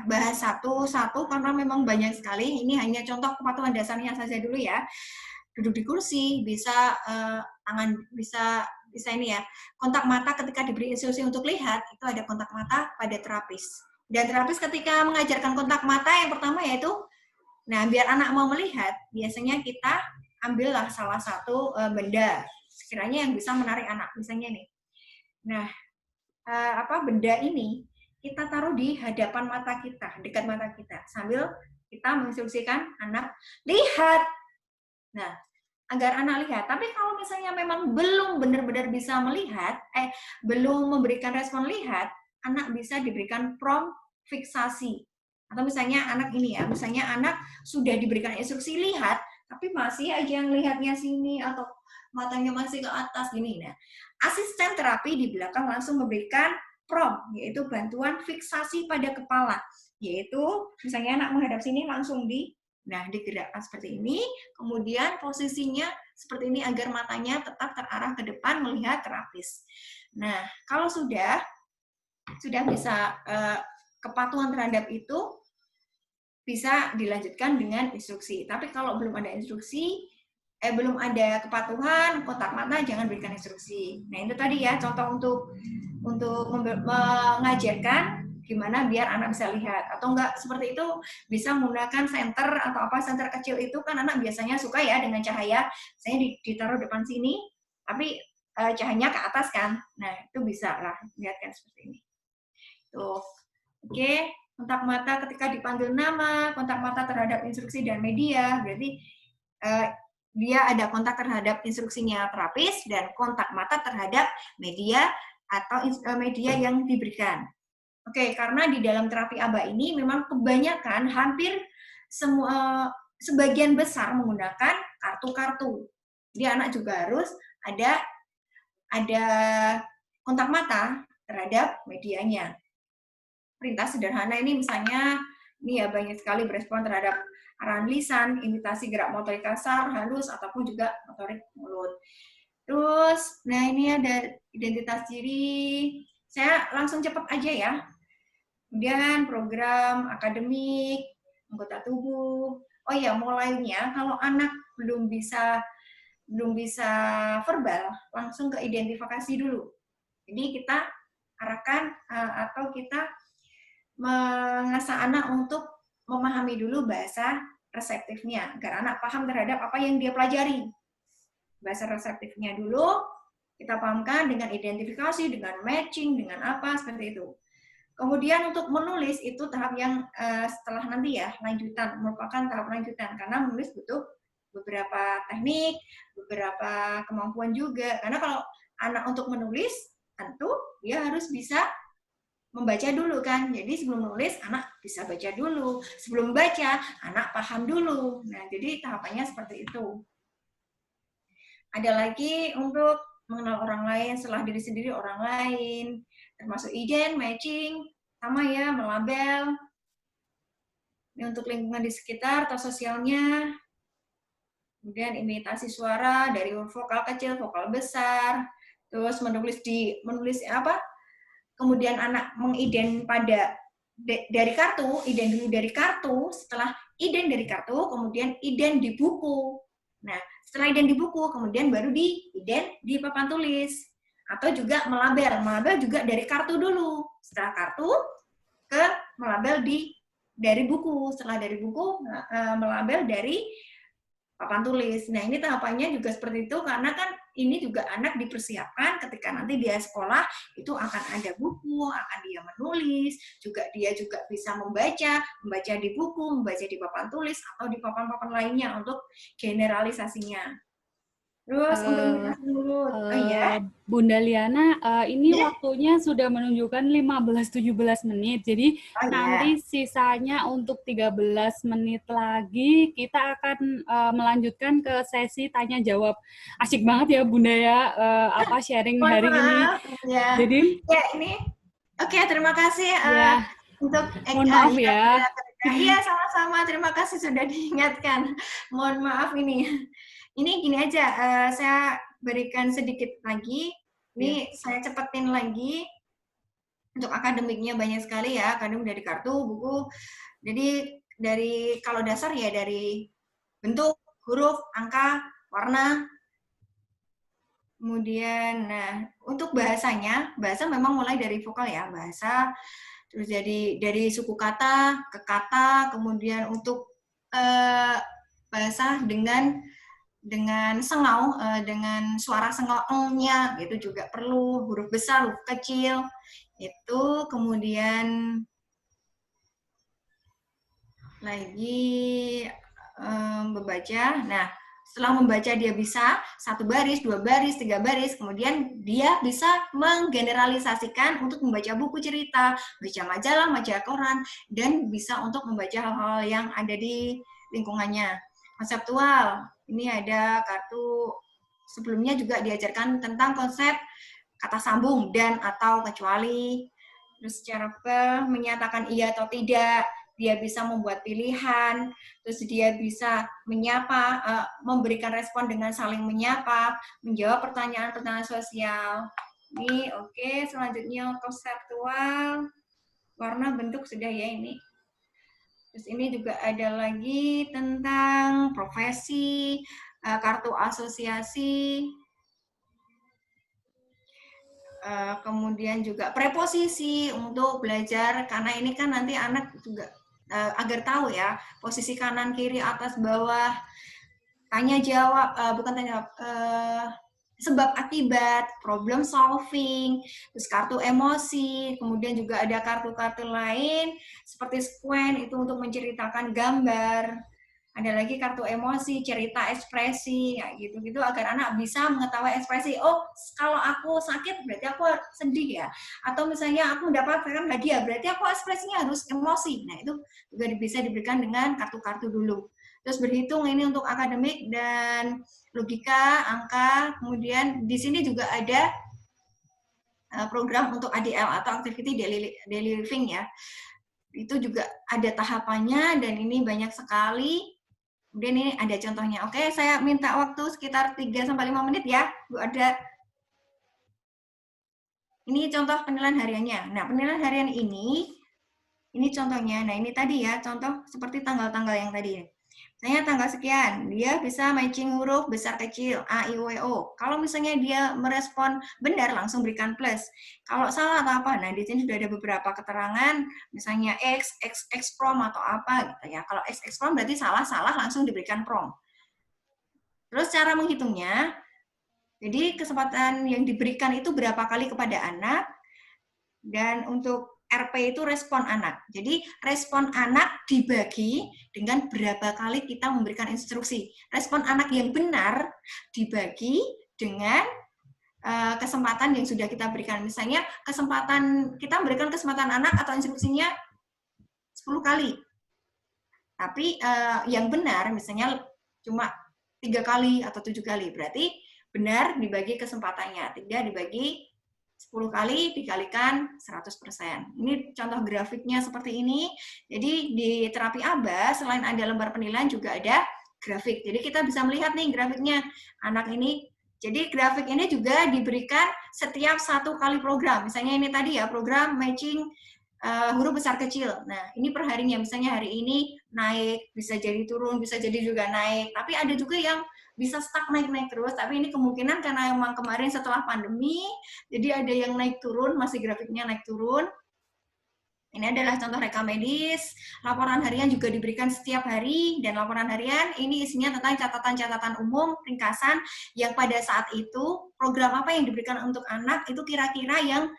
bahas satu-satu karena memang banyak sekali. Ini hanya contoh kepatuhan dasarnya saja dulu ya. Duduk di kursi, bisa tangan bisa kontak mata ketika diberi instruksi untuk lihat, itu ada kontak mata pada terapis. Dan terapis ketika mengajarkan kontak mata yang pertama yaitu, nah biar anak mau melihat, biasanya kita ambillah salah satu benda sekiranya yang bisa menarik anak, misalnya nih. Nah, benda ini kita taruh di hadapan mata kita, dekat mata kita, sambil kita menginstruksikan anak lihat. Nah, agar anak lihat. Tapi kalau misalnya memang belum benar-benar bisa melihat, belum memberikan respon lihat, anak bisa diberikan prompt fiksasi. Atau misalnya anak ini ya, misalnya anak sudah diberikan instruksi lihat, tapi masih aja yang lihatnya sini atau matanya masih ke atas gini. Nah, asisten terapi di belakang langsung memberikan prompt, yaitu bantuan fiksasi pada kepala. Yaitu misalnya anak menghadap sini langsung digerakkan seperti ini, kemudian posisinya seperti ini agar matanya tetap terarah ke depan melihat terapis. Nah, kalau sudah bisa kepatuhan terhadap itu, bisa dilanjutkan dengan instruksi. Tapi kalau belum ada instruksi, belum ada kepatuhan, kontak mata jangan berikan instruksi. Nah, itu tadi ya contoh untuk mengajarkan gimana biar anak bisa lihat, atau enggak seperti itu bisa menggunakan senter atau senter kecil itu kan anak biasanya suka ya dengan cahaya, saya ditaruh depan sini tapi cahayanya ke atas kan, nah itu bisa lah lihatkan seperti ini tuh. Oke, kontak mata ketika dipanggil nama, kontak mata terhadap instruksi dan media, berarti dia ada kontak terhadap instruksinya terapis dan kontak mata terhadap media atau media yang diberikan. Oke, karena di dalam terapi ABA ini memang kebanyakan hampir sebagian besar menggunakan kartu-kartu. Jadi anak juga harus ada kontak mata terhadap medianya. Perintah sederhana ini misalnya, ini ya banyak sekali berespon terhadap arahan lisan, imitasi gerak motorik kasar, halus, ataupun juga motorik mulut. Terus, nah ini ada identitas diri. Saya langsung cepat aja ya. Kemudian program akademik, anggota tubuh. Oh ya, mulainya kalau anak belum bisa verbal, langsung ke identifikasi dulu. Jadi kita arahkan atau kita mengasah anak untuk memahami dulu bahasa reseptifnya, agar anak paham terhadap apa yang dia pelajari. Bahasa reseptifnya dulu, kita pahamkan dengan identifikasi, dengan matching, dengan apa, seperti itu. Kemudian untuk menulis itu tahap yang setelah nanti ya, lanjutan, merupakan tahap lanjutan, karena menulis butuh beberapa teknik, beberapa kemampuan juga. Karena kalau anak untuk menulis, tentu dia harus bisa membaca dulu kan. Jadi sebelum menulis, anak bisa baca dulu. Sebelum baca, anak paham dulu. Nah, jadi tahapannya seperti itu. Ada lagi untuk mengenal orang lain, setelah diri sendiri orang lain, termasuk ident, matching, sama ya, melabel. Ini untuk lingkungan di sekitar atau sosialnya. Kemudian imitasi suara dari vokal kecil, vokal besar. Terus menulis apa? Kemudian anak mengident pada dari kartu, ident dulu dari kartu, setelah ident dari kartu, kemudian ident di buku. Nah, setelah ident di buku, kemudian baru ident di papan tulis. Atau juga melabel juga dari kartu dulu. Setelah kartu, ke melabel dari buku. Setelah dari buku, melabel dari papan tulis. Nah, ini tahapannya juga seperti itu, karena kan ini juga anak dipersiapkan ketika nanti dia sekolah itu akan ada buku, akan dia menulis, dia juga bisa membaca di buku, membaca di papan tulis atau di papan-papan lainnya untuk generalisasinya. Terus untuk Eh, imitasi mulut, oh iya, Bunda Liana, ini ya, waktunya sudah menunjukkan 15-17 menit. Jadi oh nanti iya. sisanya untuk 13 menit lagi kita akan melanjutkan ke sesi tanya jawab. Asik banget ya Bunda ya, sharing Mohon hari ini. maaf, ya. Jadi Ya ini, oke, terima kasih ya, untuk mohon maaf ya, ya. iya sama-sama, terima kasih sudah diingatkan. Mohon maaf ini. Ini gini aja, saya berikan sedikit lagi. Ya. Ini saya cepetin lagi. Untuk akademiknya banyak sekali ya, akademik dari kartu, buku. Jadi dari kalau dasar ya dari bentuk, huruf, angka, warna. Kemudian, nah untuk bahasanya, bahasa memang mulai dari vokal ya, bahasa, terus jadi dari suku kata ke kata, kemudian untuk bahasa dengan sengau, dengan suara sengau-nya gitu juga perlu, huruf besar, huruf kecil, itu kemudian lagi membaca. Nah, setelah membaca dia bisa 1 baris, 2 baris, 3 baris, kemudian dia bisa menggeneralisasikan untuk membaca buku cerita, baca majalah, majalah koran, dan bisa untuk membaca hal-hal yang ada di lingkungannya. Konseptual, ini ada kartu sebelumnya juga diajarkan tentang konsep kata sambung dan atau kecuali. Terus secara menyatakan iya atau tidak, dia bisa membuat pilihan, terus dia bisa menyapa, memberikan respon dengan saling menyapa, menjawab pertanyaan-pertanyaan sosial. Ini oke, selanjutnya konseptual, warna bentuk sudah ya ini. Terus ini juga ada lagi tentang profesi, kartu asosiasi, kemudian juga preposisi untuk belajar, karena ini kan nanti anak juga agar tahu ya posisi kanan kiri atas bawah, tanya jawab, bukan tanya jawab, sebab akibat, problem solving, terus kartu emosi, kemudian juga ada kartu-kartu lain seperti Squen itu untuk menceritakan gambar. Ada lagi kartu emosi, cerita ekspresi, kayak gitu-gitu agar anak bisa mengetahui ekspresi. Oh, kalau aku sakit berarti aku sedih ya. Atau misalnya aku mendapatkan hadiah, berarti aku ekspresinya harus emosi. Nah, itu juga bisa diberikan dengan kartu-kartu dulu. Terus berhitung ini untuk akademik dan logika, angka. Kemudian di sini juga ada program untuk ADL atau Activity Daily Living ya. Itu juga ada tahapannya dan ini banyak sekali. Kemudian ini ada contohnya. Oke, saya minta waktu sekitar 3-5 menit ya, Bu Ada. Ini contoh penilaian hariannya. Nah, penilaian harian ini contohnya. Nah, ini tadi ya, contoh seperti tanggal-tanggal yang tadi. Misalnya tanggal sekian, dia bisa matching huruf besar kecil, A, I, U, E, O. Kalau misalnya dia merespon benar, langsung berikan plus. Kalau salah atau apa, nah di sini sudah ada beberapa keterangan, misalnya X prom atau apa gitu ya. Kalau X prom berarti salah langsung diberikan prom. Terus cara menghitungnya, jadi kesempatan yang diberikan itu berapa kali kepada anak, dan untuk RP itu respon anak. Jadi respon anak dibagi dengan berapa kali kita memberikan instruksi. Respon anak yang benar dibagi dengan kesempatan yang sudah kita berikan. Misalnya kita memberikan kesempatan anak atau instruksinya 10 kali. Tapi yang benar misalnya cuma 3 kali atau 7 kali. Berarti benar dibagi kesempatannya. 3 dibagi 10 kali dikalikan 100%. Ini contoh grafiknya seperti ini. Jadi di terapi ABA, selain ada lembar penilaian juga ada grafik. Jadi kita bisa melihat nih grafiknya. Anak ini, jadi grafik ini juga diberikan setiap 1 kali program. Misalnya ini tadi ya, program matching huruf besar kecil. Nah, ini per harinya. Misalnya hari ini naik, bisa jadi turun, bisa jadi juga naik. Tapi ada juga yang bisa stuck naik-naik terus, tapi ini kemungkinan karena emang kemarin setelah pandemi, jadi ada yang naik turun, masih grafiknya naik turun. Ini adalah contoh rekam medis. Laporan harian juga diberikan setiap hari, dan laporan harian ini isinya tentang catatan-catatan umum, ringkasan, yang pada saat itu program apa yang diberikan untuk anak itu kira-kira yang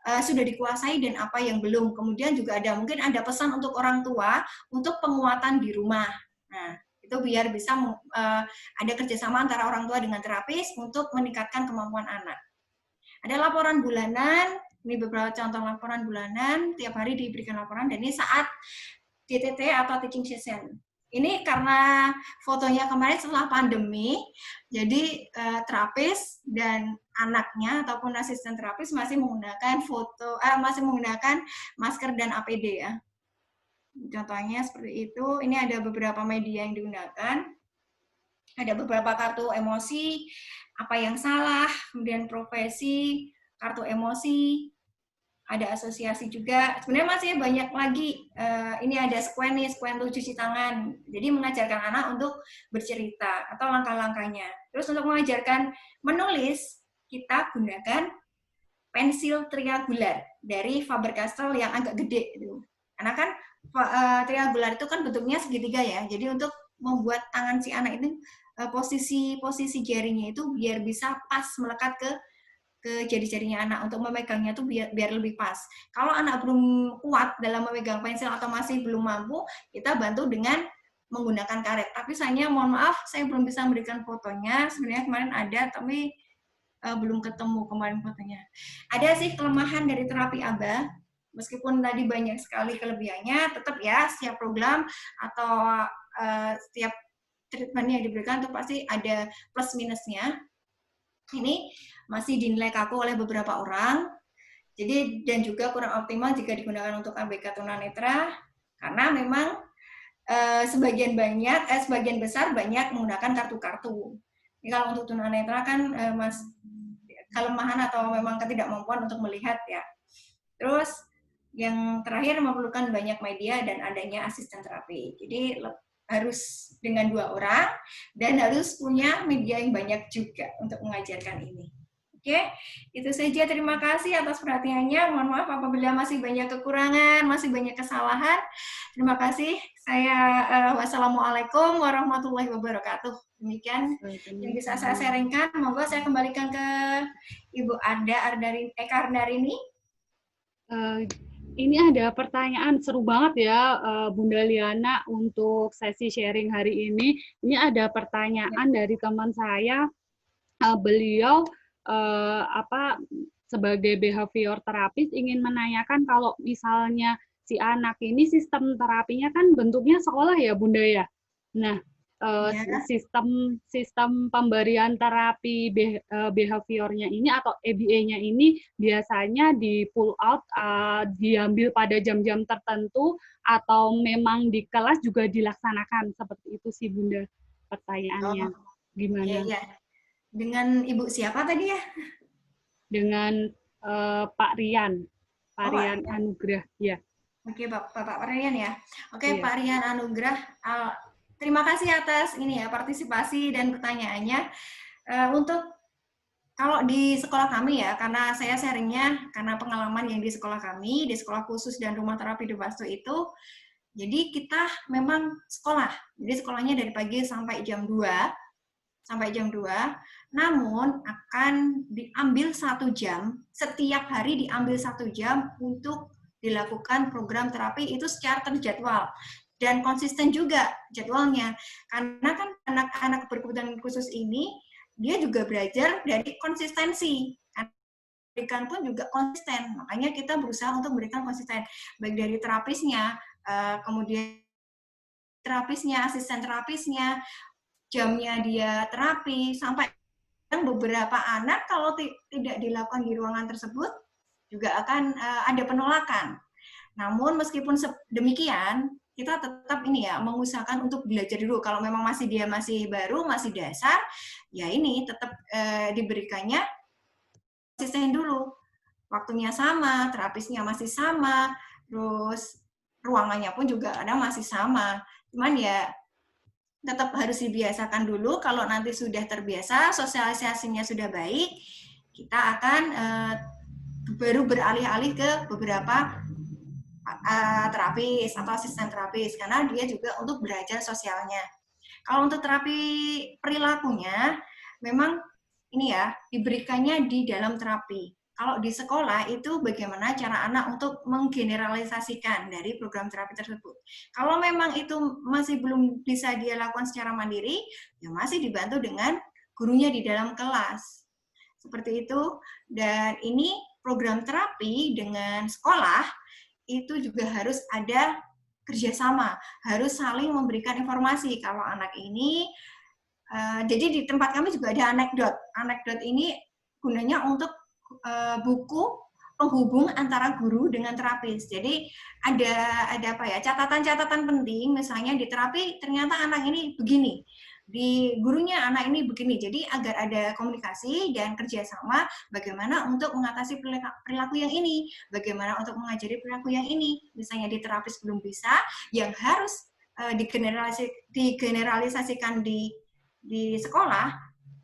sudah dikuasai dan apa yang belum. Kemudian juga mungkin ada pesan untuk orang tua untuk penguatan di rumah. Nah, itu biar bisa ada kerjasama antara orang tua dengan terapis untuk meningkatkan kemampuan anak. Ada laporan bulanan. Ini beberapa contoh laporan bulanan, tiap hari diberikan laporan, dan ini saat TTT atau teaching session. Ini karena fotonya kemarin setelah pandemi, jadi terapis dan anaknya ataupun asisten terapis masih menggunakan masker dan APD ya. Contohnya seperti itu. Ini ada beberapa media yang digunakan. Ada beberapa kartu emosi, apa yang salah, kemudian profesi, kartu emosi, ada asosiasi juga. Sebenarnya masih banyak lagi. Ini ada Squen untuk cuci tangan. Jadi mengajarkan anak untuk bercerita atau langkah-langkahnya. Terus untuk mengajarkan menulis, kita gunakan pensil triangular dari Faber-Castell yang agak gede. Karena kan triangular itu kan bentuknya segitiga ya. Jadi untuk membuat tangan si anak itu posisi jarinya itu biar bisa pas melekat ke jari-jarinya anak, untuk memegangnya tuh biar lebih pas. Kalau anak belum kuat dalam memegang pensil atau masih belum mampu, kita bantu dengan menggunakan karet. Tapi sayangnya mohon maaf, saya belum bisa memberikan fotonya. Sebenarnya kemarin ada, tapi belum ketemu kemarin fotonya. Ada sih kelemahan dari terapi ABA, meskipun tadi banyak sekali kelebihannya, tetap ya setiap program atau setiap treatment yang diberikan itu pasti ada plus minusnya. Ini masih dinilai kaku oleh beberapa orang, jadi dan juga kurang optimal jika digunakan untuk ABK tunanetra, karena memang sebagian besar banyak menggunakan kartu-kartu. Jadi kalau untuk tunanetra kan kelemahan atau memang ketidakmampuan untuk melihat ya. Terus yang terakhir memerlukan banyak media dan adanya asisten terapi. Jadi harus dengan 2 orang dan harus punya media yang banyak juga untuk mengajarkan ini. Oke, itu saja. Terima kasih atas perhatiannya. Mohon maaf apabila masih banyak kekurangan, masih banyak kesalahan. Terima kasih. Wassalamualaikum warahmatullahi wabarakatuh. Demikian yang bisa saya sharingkan. Monggo saya kembalikan ke Ibu Eka Ardarini. Ini ada pertanyaan seru banget ya, Bunda Liana, untuk sesi sharing hari ini. Ini ada pertanyaan dari teman saya. Beliau sebagai behavior terapis ingin menanyakan kalau misalnya si anak ini sistem terapinya kan bentuknya sekolah ya, Bunda ya. Nah, sistem pemberian terapi behaviornya ini atau EBA-nya ini biasanya di pull out, diambil pada jam-jam tertentu atau memang di kelas juga dilaksanakan seperti itu sih, Bunda, pertanyaannya. Gimana? Iya. Dengan Ibu siapa tadi ya? Dengan Pak Rian. Pak Rian Anugrah, ya. Oke, Pak Rian ya. Oke, iya. Pak Rian Anugrah, terima kasih atas ini ya partisipasi dan pertanyaannya. Untuk kalau di sekolah kami ya, karena saya sharingnya karena pengalaman yang di sekolah kami, di sekolah khusus dan rumah terapi De Basto itu, jadi kita memang sekolah. Jadi sekolahnya dari pagi sampai jam 2, namun akan diambil 1 jam, setiap hari diambil 1 jam untuk dilakukan program terapi itu secara terjadwal. Dan konsisten juga jadwalnya. Karena kan anak-anak berkebutuhan khusus ini, dia juga belajar dari konsistensi. Berikan pun juga konsisten. Makanya kita berusaha untuk memberikan konsisten. Baik dari terapisnya, kemudian terapisnya, asisten terapisnya, jamnya dia terapi, sampai beberapa anak kalau tidak dilakukan di ruangan tersebut, juga akan ada penolakan. Namun meskipun demikian, kita tetap ini ya mengusahakan untuk belajar dulu. Kalau memang dia masih baru, masih dasar, ya ini tetap diberikannya konsisten dulu. Waktunya sama, terapisnya masih sama, terus ruangannya pun juga kadang masih sama. Cuman ya tetap harus dibiasakan dulu. Kalau nanti sudah terbiasa, sosialisasinya sudah baik, kita akan baru beralih-alih ke beberapa terapis atau asisten terapis, karena dia juga untuk belajar sosialnya. Kalau untuk terapi perilakunya, memang ini ya, diberikannya di dalam terapi. Kalau di sekolah itu bagaimana cara anak untuk menggeneralisasikan dari program terapi tersebut. Kalau memang itu masih belum bisa dia lakukan secara mandiri, ya masih dibantu dengan gurunya di dalam kelas. Seperti itu. Dan ini program terapi dengan sekolah itu juga harus ada kerjasama, harus saling memberikan informasi. Kalau anak ini, jadi di tempat kami juga ada anekdot. Anekdot ini gunanya untuk buku penghubung antara guru dengan terapis. Jadi ada apa ya, catatan-catatan penting, misalnya di terapi ternyata anak ini begini, di gurunya anak ini begini. Jadi agar ada komunikasi dan kerjasama bagaimana untuk mengatasi perilaku yang ini, bagaimana untuk mengajari perilaku yang ini. Misalnya di terapis belum bisa, yang harus digeneralisasikan di sekolah,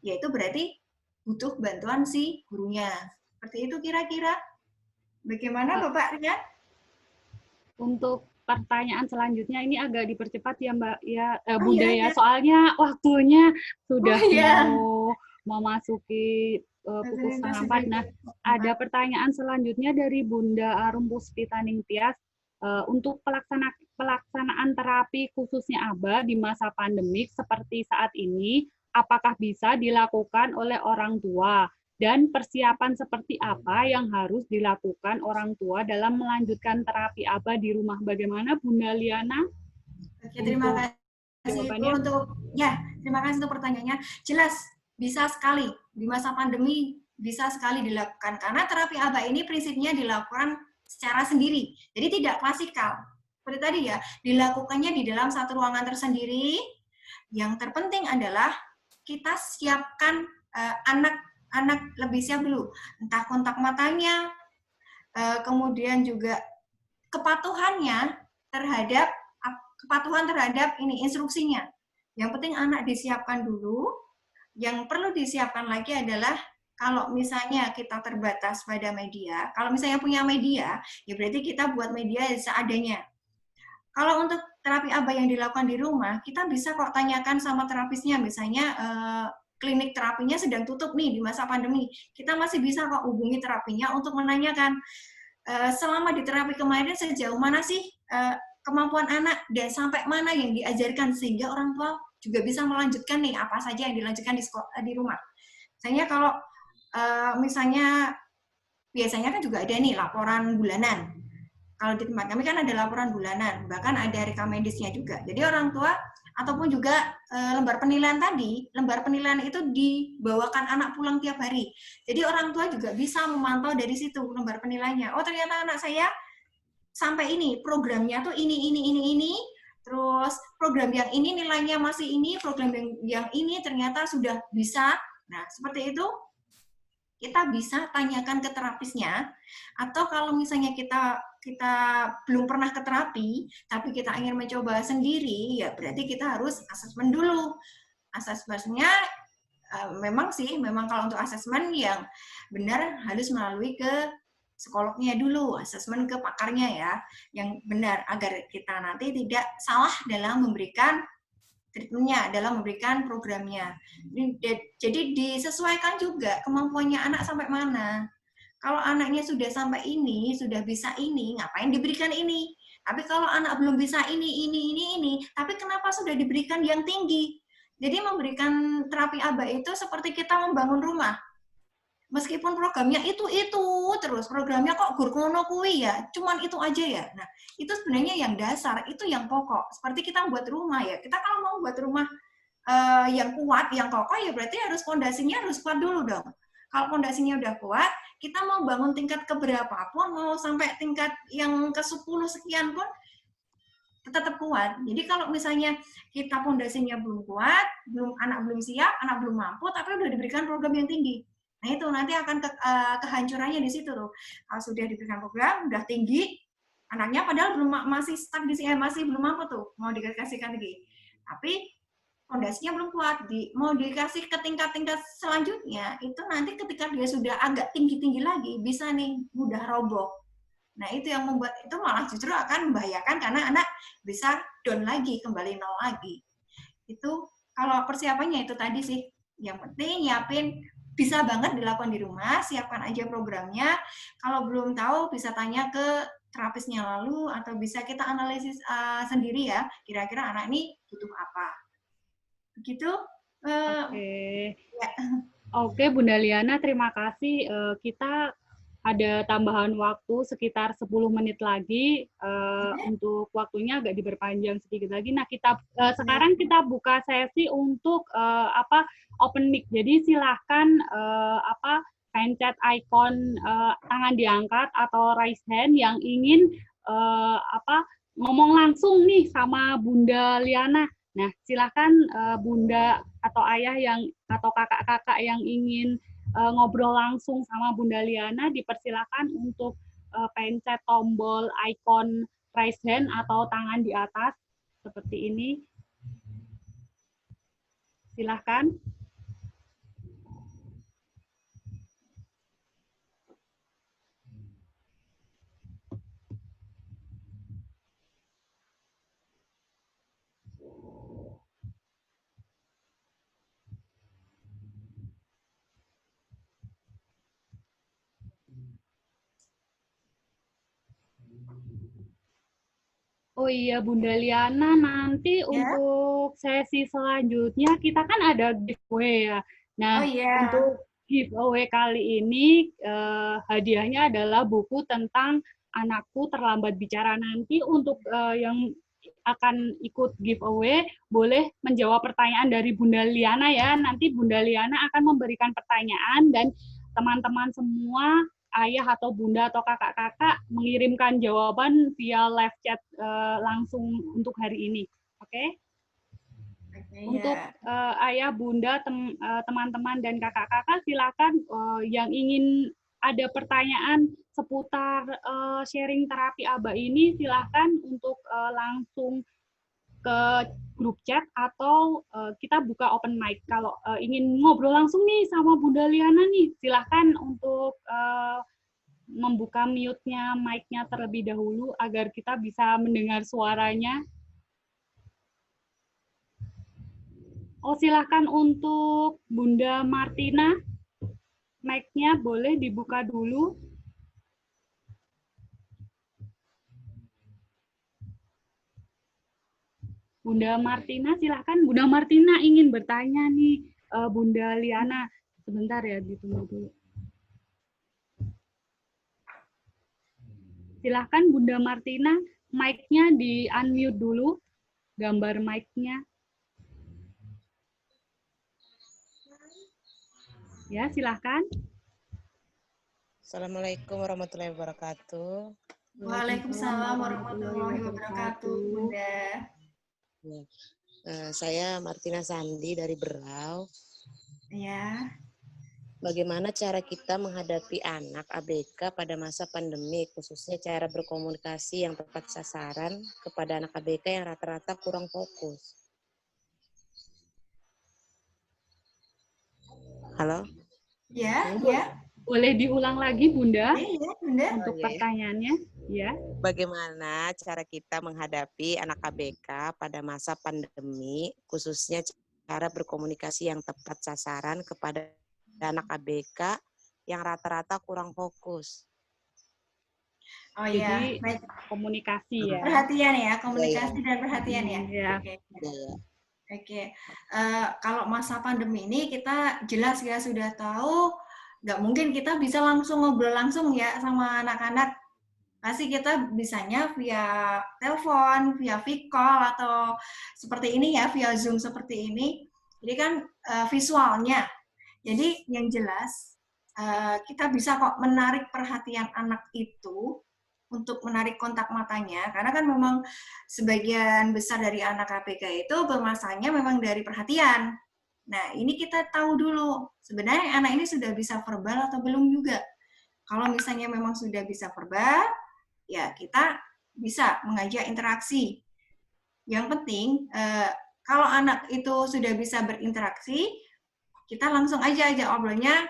yaitu berarti butuh bantuan si gurunya. Seperti itu kira-kira. Bagaimana Bapak Rian? Untuk pertanyaan selanjutnya ini agak dipercepat ya Mbak ya, Bunda ya. Soalnya waktunya sudah mau masuki pukul 3:30. Nah, ada pertanyaan selanjutnya dari Bunda Arum Puspita Ningtyas. Untuk pelaksanaan terapi khususnya ABA di masa pandemik seperti saat ini, apakah bisa dilakukan oleh orang tua? Dan persiapan seperti apa yang harus dilakukan orang tua dalam melanjutkan terapi ABA di rumah? Bagaimana Bunda Liana? Oke, terima kasih terima kasih untuk pertanyaannya. Jelas, bisa sekali di masa pandemi, bisa sekali dilakukan. Karena terapi ABA ini prinsipnya dilakukan secara sendiri, jadi tidak klasikal. Seperti tadi ya, dilakukannya di dalam satu ruangan tersendiri. Yang terpenting adalah kita siapkan anak lebih siap dulu, entah kontak matanya, kemudian juga kepatuhan terhadap ini instruksinya. Yang penting anak disiapkan dulu. Yang perlu disiapkan lagi adalah kalau misalnya kita terbatas pada media, kalau misalnya punya media, ya berarti kita buat media seadanya. Kalau untuk terapi ABA yang dilakukan di rumah, kita bisa kok tanyakan sama terapisnya, misalnya klinik terapinya sedang tutup nih di masa pandemi. Kita masih bisa kok hubungi terapinya untuk menanyakan selama di terapi kemarin sejauh mana sih kemampuan anak dan sampai mana yang diajarkan, sehingga orang tua juga bisa melanjutkan nih apa saja yang dilanjutkan di rumah. Misalnya kalau misalnya biasanya kan juga ada nih laporan bulanan. Kalau di tempat kami kan ada laporan bulanan, bahkan ada rekam medisnya juga. Jadi orang tua ataupun juga lembar penilaian tadi, lembar penilaian itu dibawakan anak pulang tiap hari. Jadi orang tua juga bisa memantau dari situ lembar penilaiannya. Oh ternyata anak saya sampai ini, programnya tuh ini. Terus program yang ini nilainya masih ini, program yang ini ternyata sudah bisa. Nah, seperti itu kita bisa tanyakan ke terapisnya, atau kalau misalnya kita belum pernah ke terapi, tapi kita ingin mencoba sendiri, ya berarti kita harus asesmen dulu. Asesmennya memang kalau untuk asesmen yang benar harus melalui ke psikolognya dulu, asesmen ke pakarnya ya, yang benar agar kita nanti tidak salah dalam memberikan treatment-nya, dalam memberikan programnya. Jadi disesuaikan juga kemampuannya anak sampai mana. Kalau anaknya sudah sampai ini, sudah bisa ini, ngapain diberikan ini? Tapi kalau anak belum bisa ini, tapi kenapa sudah diberikan yang tinggi? Jadi memberikan terapi ABA itu seperti kita membangun rumah. Meskipun programnya itu terus, programnya kok gurkono kuwi ya, cuman itu aja ya. Nah, itu sebenarnya yang dasar, itu yang pokok. Seperti kita buat rumah ya, kita kalau mau buat rumah yang kuat, yang kokoh ya berarti harus fondasinya harus kuat dulu dong. Kalau fondasinya udah kuat, kita mau bangun tingkat keberapa pun, mau sampai tingkat yang ke-10 sekian pun tetap kuat. Jadi kalau misalnya kita fondasinya belum kuat, anak belum siap, anak belum mampu, tapi udah diberikan program yang tinggi. Nah itu nanti akan kehancurannya di situ tuh. Kalau sudah diberikan program, udah tinggi, anaknya padahal masih stuck di sini, masih belum mampu tuh, mau dikasihkan lagi. Tapi fondasinya belum kuat, mau dikasih ke tingkat-tingkat selanjutnya, itu nanti ketika dia sudah agak tinggi-tinggi lagi, bisa nih mudah roboh. Nah, itu yang membuat itu malah justru akan membahayakan karena anak bisa down lagi, kembali nol lagi. Itu kalau persiapannya itu tadi sih. Yang penting nyiapin, bisa banget dilakukan di rumah, siapkan aja programnya. Kalau belum tahu bisa tanya ke terapisnya lalu atau bisa kita analisis sendiri ya, kira-kira anak ini butuh apa. Begitu. Oke. Ya. Oke, Bunda Liana, terima kasih. Kita ada tambahan waktu sekitar 10 menit lagi untuk waktunya agak diperpanjang sedikit lagi. Nah, sekarang kita buka sesi untuk open mic. Jadi silahkan pencet icon tangan diangkat atau raise hand yang ingin ngomong langsung nih sama Bunda Liana. Nah, silahkan Bunda atau ayah atau kakak-kakak yang ingin ngobrol langsung sama Bunda Liana, dipersilakan untuk pencet tombol icon raise hand atau tangan di atas seperti ini. Silahkan. Oh iya, Bunda Liana, nanti untuk sesi selanjutnya kita kan ada giveaway ya. Nah, untuk giveaway kali ini hadiahnya adalah buku tentang Anakku Terlambat Bicara. Nanti untuk yang akan ikut giveaway boleh menjawab pertanyaan dari Bunda Liana ya. Nanti Bunda Liana akan memberikan pertanyaan dan teman-teman semua, ayah atau bunda atau kakak-kakak mengirimkan jawaban via live chat langsung untuk hari ini. Oke? Untuk ayah, bunda, teman-teman dan kakak-kakak silakan yang ingin ada pertanyaan seputar sharing terapi ABA ini silakan untuk langsung ke grup chat atau kita buka open mic. Kalau ingin ngobrol langsung nih sama Bunda Liana nih, silahkan untuk membuka mute-nya, mic-nya terlebih dahulu agar kita bisa mendengar suaranya. Oh, silahkan untuk Bunda Martina, mic-nya boleh dibuka dulu. Bunda Martina, silahkan. Bunda Martina ingin bertanya nih, Bunda Liana. Sebentar ya, ditunggu dulu. Silahkan Bunda Martina, mic-nya di-unmute dulu, gambar mic-nya. Ya, silahkan. Assalamualaikum warahmatullahi wabarakatuh. Waalaikumsalam warahmatullahi wabarakatuh, Bunda. Saya Martina Sandi dari Berau. Ya. Bagaimana cara kita menghadapi anak ABK pada masa pandemi, khususnya cara berkomunikasi yang tepat sasaran kepada anak ABK yang rata-rata kurang fokus? Halo? Ya. Boleh diulang lagi, Bunda? Iya, Bunda. Untuk pertanyaannya, ya. Bagaimana cara kita menghadapi anak ABK pada masa pandemi, khususnya cara berkomunikasi yang tepat sasaran kepada anak ABK yang rata-rata kurang fokus? Oh iya, jadi komunikasi ya. Perhatian ya, komunikasi dan perhatian ya. Iya. Oke. Kalau masa pandemi ini kita jelas ya sudah tahu, nggak mungkin kita bisa langsung ngobrol langsung ya sama anak-anak. Pasti kita bisanya via telepon, via video call atau seperti ini ya, via Zoom seperti ini. Jadi kan visualnya. Jadi yang jelas kita bisa kok menarik perhatian anak itu untuk menarik kontak matanya, karena kan memang sebagian besar dari anak ABK itu bermasalahnya memang dari perhatian. Nah, ini kita tahu dulu, sebenarnya anak ini sudah bisa verbal atau belum juga. Kalau misalnya memang sudah bisa verbal, ya kita bisa mengajak interaksi. Yang penting, kalau anak itu sudah bisa berinteraksi, kita langsung aja obrolnya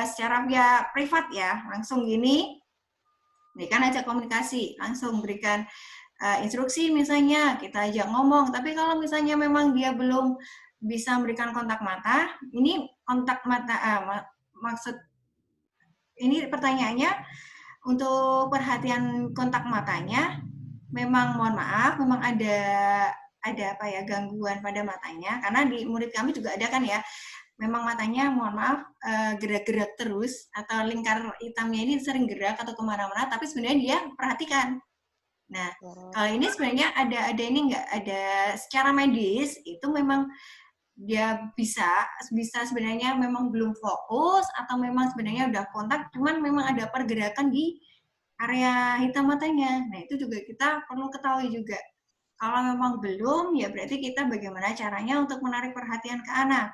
secara via privat ya, langsung gini. Ini kan ajak komunikasi, langsung berikan instruksi misalnya, kita ajak ngomong. Tapi kalau misalnya memang dia belum bisa memberikan kontak mata, ini kontak mata, maksud ini pertanyaannya untuk perhatian kontak matanya, memang mohon maaf, memang ada apa ya, gangguan pada matanya, karena di murid kami juga ada kan ya, memang matanya mohon maaf gerak-gerak terus, atau lingkar hitamnya ini sering gerak atau kemana-mana, tapi sebenarnya dia perhatikan. Nah, kalau ini sebenarnya ada ini nggak, ada secara medis itu memang dia bisa sebenarnya memang belum fokus, atau memang sebenarnya udah kontak, cuman memang ada pergerakan di area hitam matanya. Nah, itu juga kita perlu ketahui juga. Kalau memang belum, ya berarti kita bagaimana caranya untuk menarik perhatian ke anak.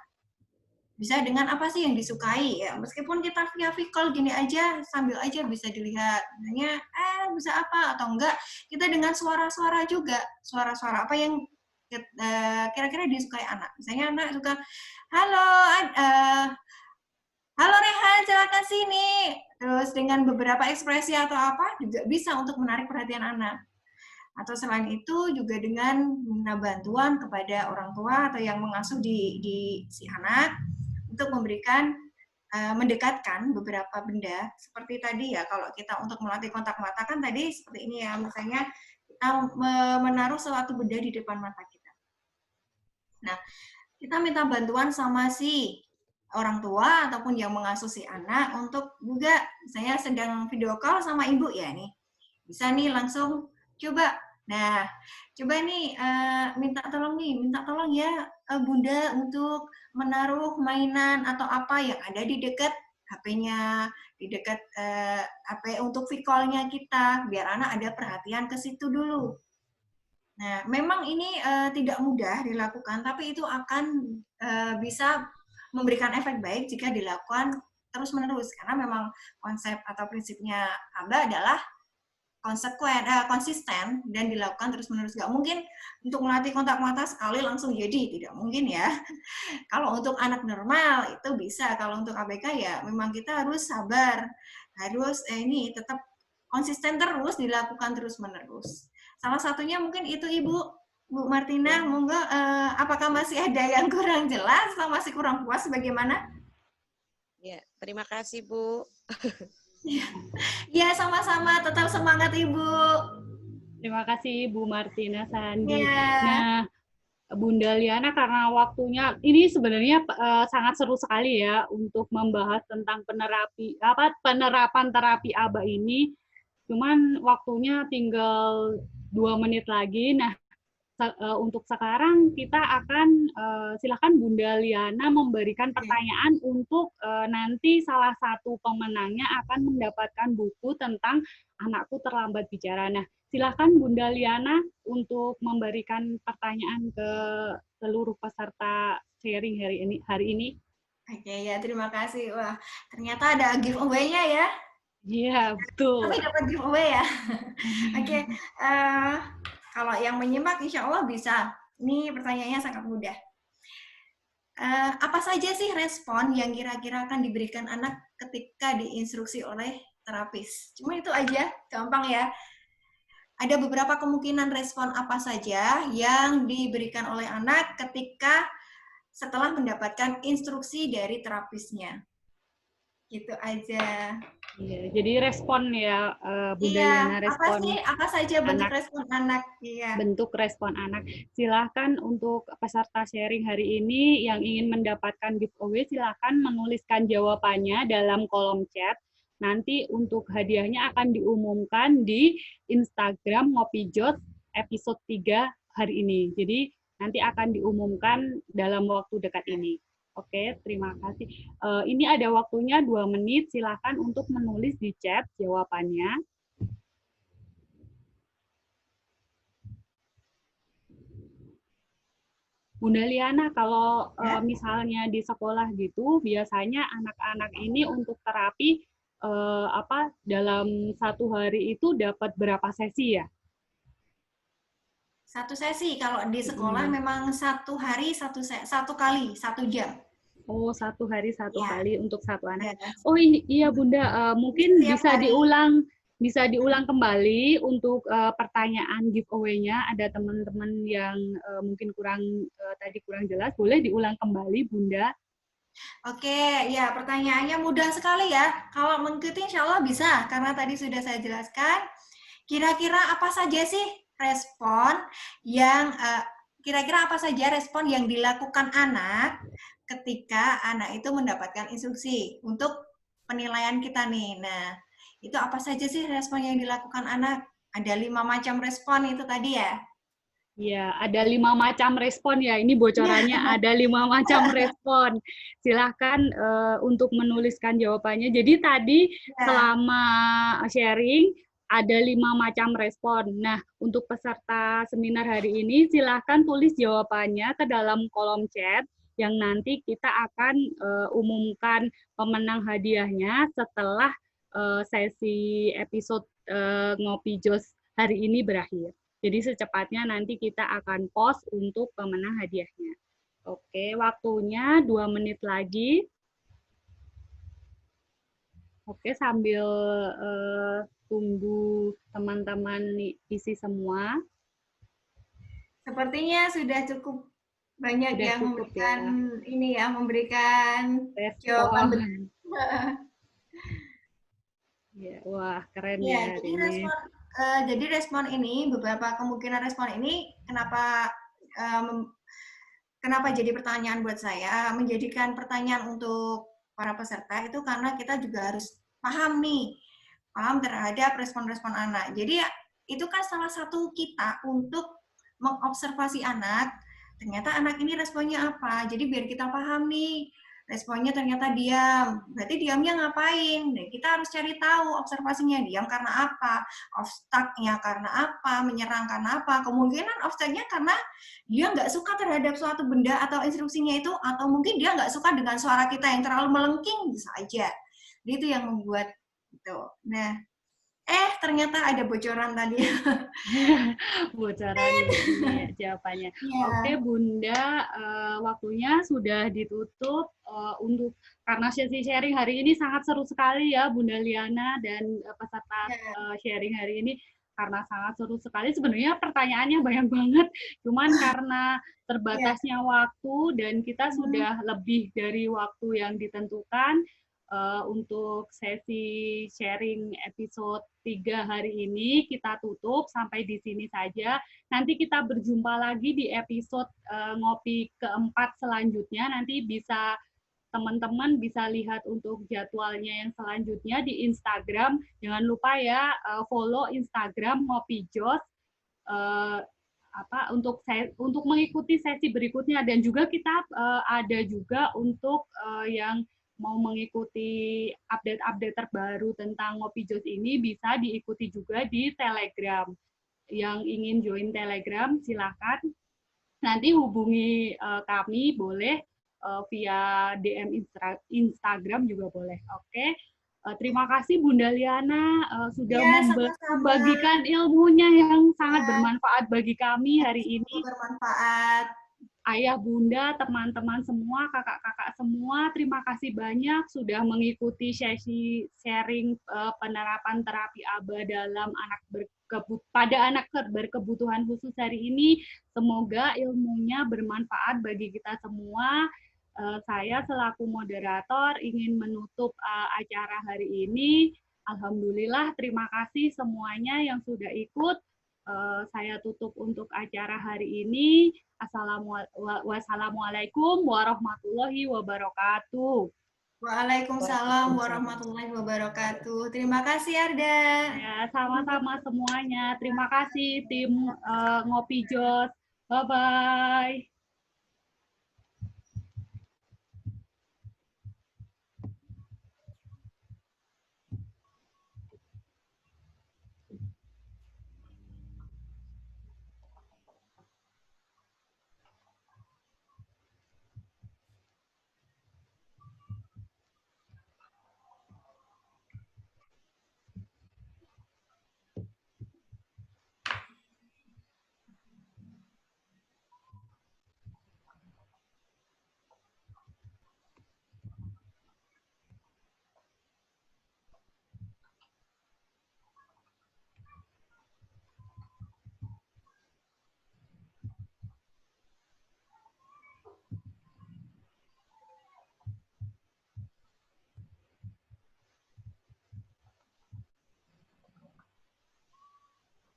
Bisa dengan apa sih yang disukai ya, meskipun kita via call gini aja, sambil aja bisa dilihat misalnya bisa apa, atau enggak kita dengan suara-suara juga, suara-suara apa yang kira-kira disukai anak. Misalnya anak suka halo halo Rehan, silakan sini, terus dengan beberapa ekspresi atau apa juga bisa untuk menarik perhatian anak. Atau selain itu juga dengan minta bantuan kepada orang tua atau yang mengasuh di si anak untuk memberikan mendekatkan beberapa benda seperti tadi ya, kalau kita untuk melatih kontak mata kan tadi seperti ini ya, misalnya kita menaruh suatu benda di depan mata kita. Nah, kita minta bantuan sama si orang tua ataupun yang mengasuh si anak untuk juga, misalnya sedang video call sama ibu ya nih, bisa nih langsung coba. Nah, coba nih minta tolong ya Bunda untuk menaruh mainan atau apa yang ada di dekat HP-nya, di dekat HP untuk call-nya kita, biar anak ada perhatian ke situ dulu. Nah, memang ini tidak mudah dilakukan, tapi itu akan bisa memberikan efek baik jika dilakukan terus-menerus, karena memang konsep atau prinsipnya ABA adalah konsisten dan dilakukan terus-menerus. Gak mungkin untuk melatih kontak mata sekali langsung jadi, tidak mungkin ya. Kalau untuk anak normal itu bisa, kalau untuk ABK ya memang kita harus sabar, harus ini tetap konsisten terus, dilakukan terus-menerus. Salah satunya mungkin itu Bu Martina, monggo apakah masih ada yang kurang jelas atau masih kurang puas bagaimana? Ya, terima kasih Bu. Ya, sama-sama. Tetap semangat, Ibu. Terima kasih Bu Martina Sandi. Ya. Nah, Bunda Liana, karena waktunya ini sebenarnya sangat seru sekali ya untuk membahas tentang penerapan terapi ABA ini. Cuman waktunya tinggal 2 menit lagi. Nah, untuk sekarang kita akan silakan Bunda Liana memberikan pertanyaan untuk nanti salah satu pemenangnya akan mendapatkan buku tentang Anakku Terlambat Bicara. Nah, silakan Bunda Liana untuk memberikan pertanyaan ke seluruh peserta sharing hari ini. Oke, ya terima kasih. Wah, ternyata ada giveaway-nya ya. Iya, betul. Tapi dapat giveaway ya. Oke, kalau yang menyimak insya Allah bisa. Ini pertanyaannya sangat mudah. Apa saja sih respon yang kira-kira akan diberikan anak ketika diinstruksi oleh terapis? Cuma itu aja, gampang ya. Ada beberapa kemungkinan respon apa saja yang diberikan oleh anak ketika setelah mendapatkan instruksi dari terapisnya. Gitu aja. Iya, jadi respon ya, Bunda Liana, respon apa saja bentuk respon anak? Iya. Bentuk respon anak. Silahkan untuk peserta sharing hari ini yang ingin mendapatkan giveaway, silahkan menuliskan jawabannya dalam kolom chat. Nanti untuk hadiahnya akan diumumkan di Instagram Ngopijot episode 3 hari ini. Jadi nanti akan diumumkan dalam waktu dekat ini. Oke, terima kasih. Ini ada waktunya 2 menit, silakan untuk menulis di chat jawabannya. Bunda Liana, kalau misalnya di sekolah gitu, biasanya anak-anak ini untuk terapi dalam 1 hari itu dapat berapa sesi ya? 1 sesi, kalau di sekolah memang 1 hari 1 kali, 1 jam. Oh, 1 hari 1 kali untuk 1 anak. Oh iya Bunda, mungkin Setiap bisa hari. diulang bisa diulang kembali untuk pertanyaan giveaway-nya. Ada teman-teman yang mungkin tadi kurang jelas, boleh diulang kembali, Bunda. Oke, ya pertanyaannya mudah sekali ya. Kalau mengikuti insya Allah bisa, karena tadi sudah saya jelaskan. Kira-kira apa saja sih respon yang kira-kira apa saja respon yang dilakukan anak ketika anak itu mendapatkan instruksi untuk penilaian kita nih. Nah, itu apa saja sih respon yang dilakukan anak? Ada 5 macam respon itu tadi ya. Ya, ada 5 macam respon ya. Ini bocorannya ada 5 macam respon. Silahkan untuk menuliskan jawabannya. Jadi tadi selama sharing ada 5 macam respon. Nah, untuk peserta seminar hari ini silahkan tulis jawabannya ke dalam kolom chat yang nanti kita akan umumkan pemenang hadiahnya setelah sesi episode Ngopi Jos hari ini berakhir. Jadi secepatnya nanti kita akan post untuk pemenang hadiahnya. Oke, waktunya 2 menit lagi. Oke, sambil tunggu teman-teman isi semua. Sepertinya sudah cukup banyak Sudah yang cukup, memberikan ya. ini ya, memberikan jawaban benar. Ya, wah, keren ya. ya Jadi ini. jadi respon ini, beberapa kemungkinan respon ini kenapa jadi pertanyaan buat saya, menjadikan pertanyaan untuk para peserta itu karena kita juga harus paham terhadap respon-respon anak. Jadi itu kan salah satu kita untuk mengobservasi anak, ternyata anak ini responnya apa. Jadi biar kita paham nih, responnya ternyata diam. Berarti diamnya ngapain? Nah, kita harus cari tahu observasinya diam karena apa, off stuck-nya karena apa, menyerang karena apa. Kemungkinan off stuck-nya karena dia nggak suka terhadap suatu benda atau instruksinya itu, atau mungkin dia nggak suka dengan suara kita yang terlalu melengking, bisa aja. Jadi itu yang membuat itu. Nah, ternyata ada bocoran tadi. Bocoran ini jawabannya. Oke, Bunda, waktunya sudah ditutup untuk karena sesi sharing hari ini sangat seru sekali ya, Bunda Liana dan peserta sharing hari ini karena sangat seru sekali. Sebenarnya pertanyaannya banyak banget, cuman karena terbatasnya waktu dan kita sudah lebih dari waktu yang ditentukan. Untuk sesi sharing episode 3 hari ini kita tutup sampai di sini saja. Nanti kita berjumpa lagi di episode ngopi keempat selanjutnya. Nanti bisa teman-teman bisa lihat untuk jadwalnya yang selanjutnya di Instagram. Jangan lupa ya follow Instagram Ngopi Jos untuk mengikuti sesi berikutnya, dan juga kita ada juga untuk yang mau mengikuti update-update terbaru tentang Ngopi Jos ini bisa diikuti juga di Telegram. Yang ingin join Telegram silakan nanti hubungi kami, boleh via DM Instagram juga boleh. Oke. Terima kasih Bunda Liana sudah membagikan ilmunya yang sangat bermanfaat bagi kami hari ini. Bermanfaat. Ayah, bunda, teman-teman semua, kakak-kakak semua, terima kasih banyak sudah mengikuti sesi sharing penerapan terapi ABA dalam pada anak berkebutuhan khusus hari ini. Semoga ilmunya bermanfaat bagi kita semua. Saya selaku moderator ingin menutup acara hari ini. Alhamdulillah, terima kasih semuanya yang sudah ikut. Saya tutup untuk acara hari ini. Wassalamualaikum warahmatullahi wabarakatuh. Waalaikumsalam warahmatullahi wabarakatuh. Terima kasih Arda. Ya, sama-sama semuanya. Terima kasih tim Ngopi Jos. Bye-bye.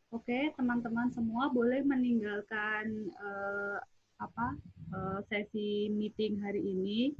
Oke, teman-teman semua boleh meninggalkan sesi meeting hari ini.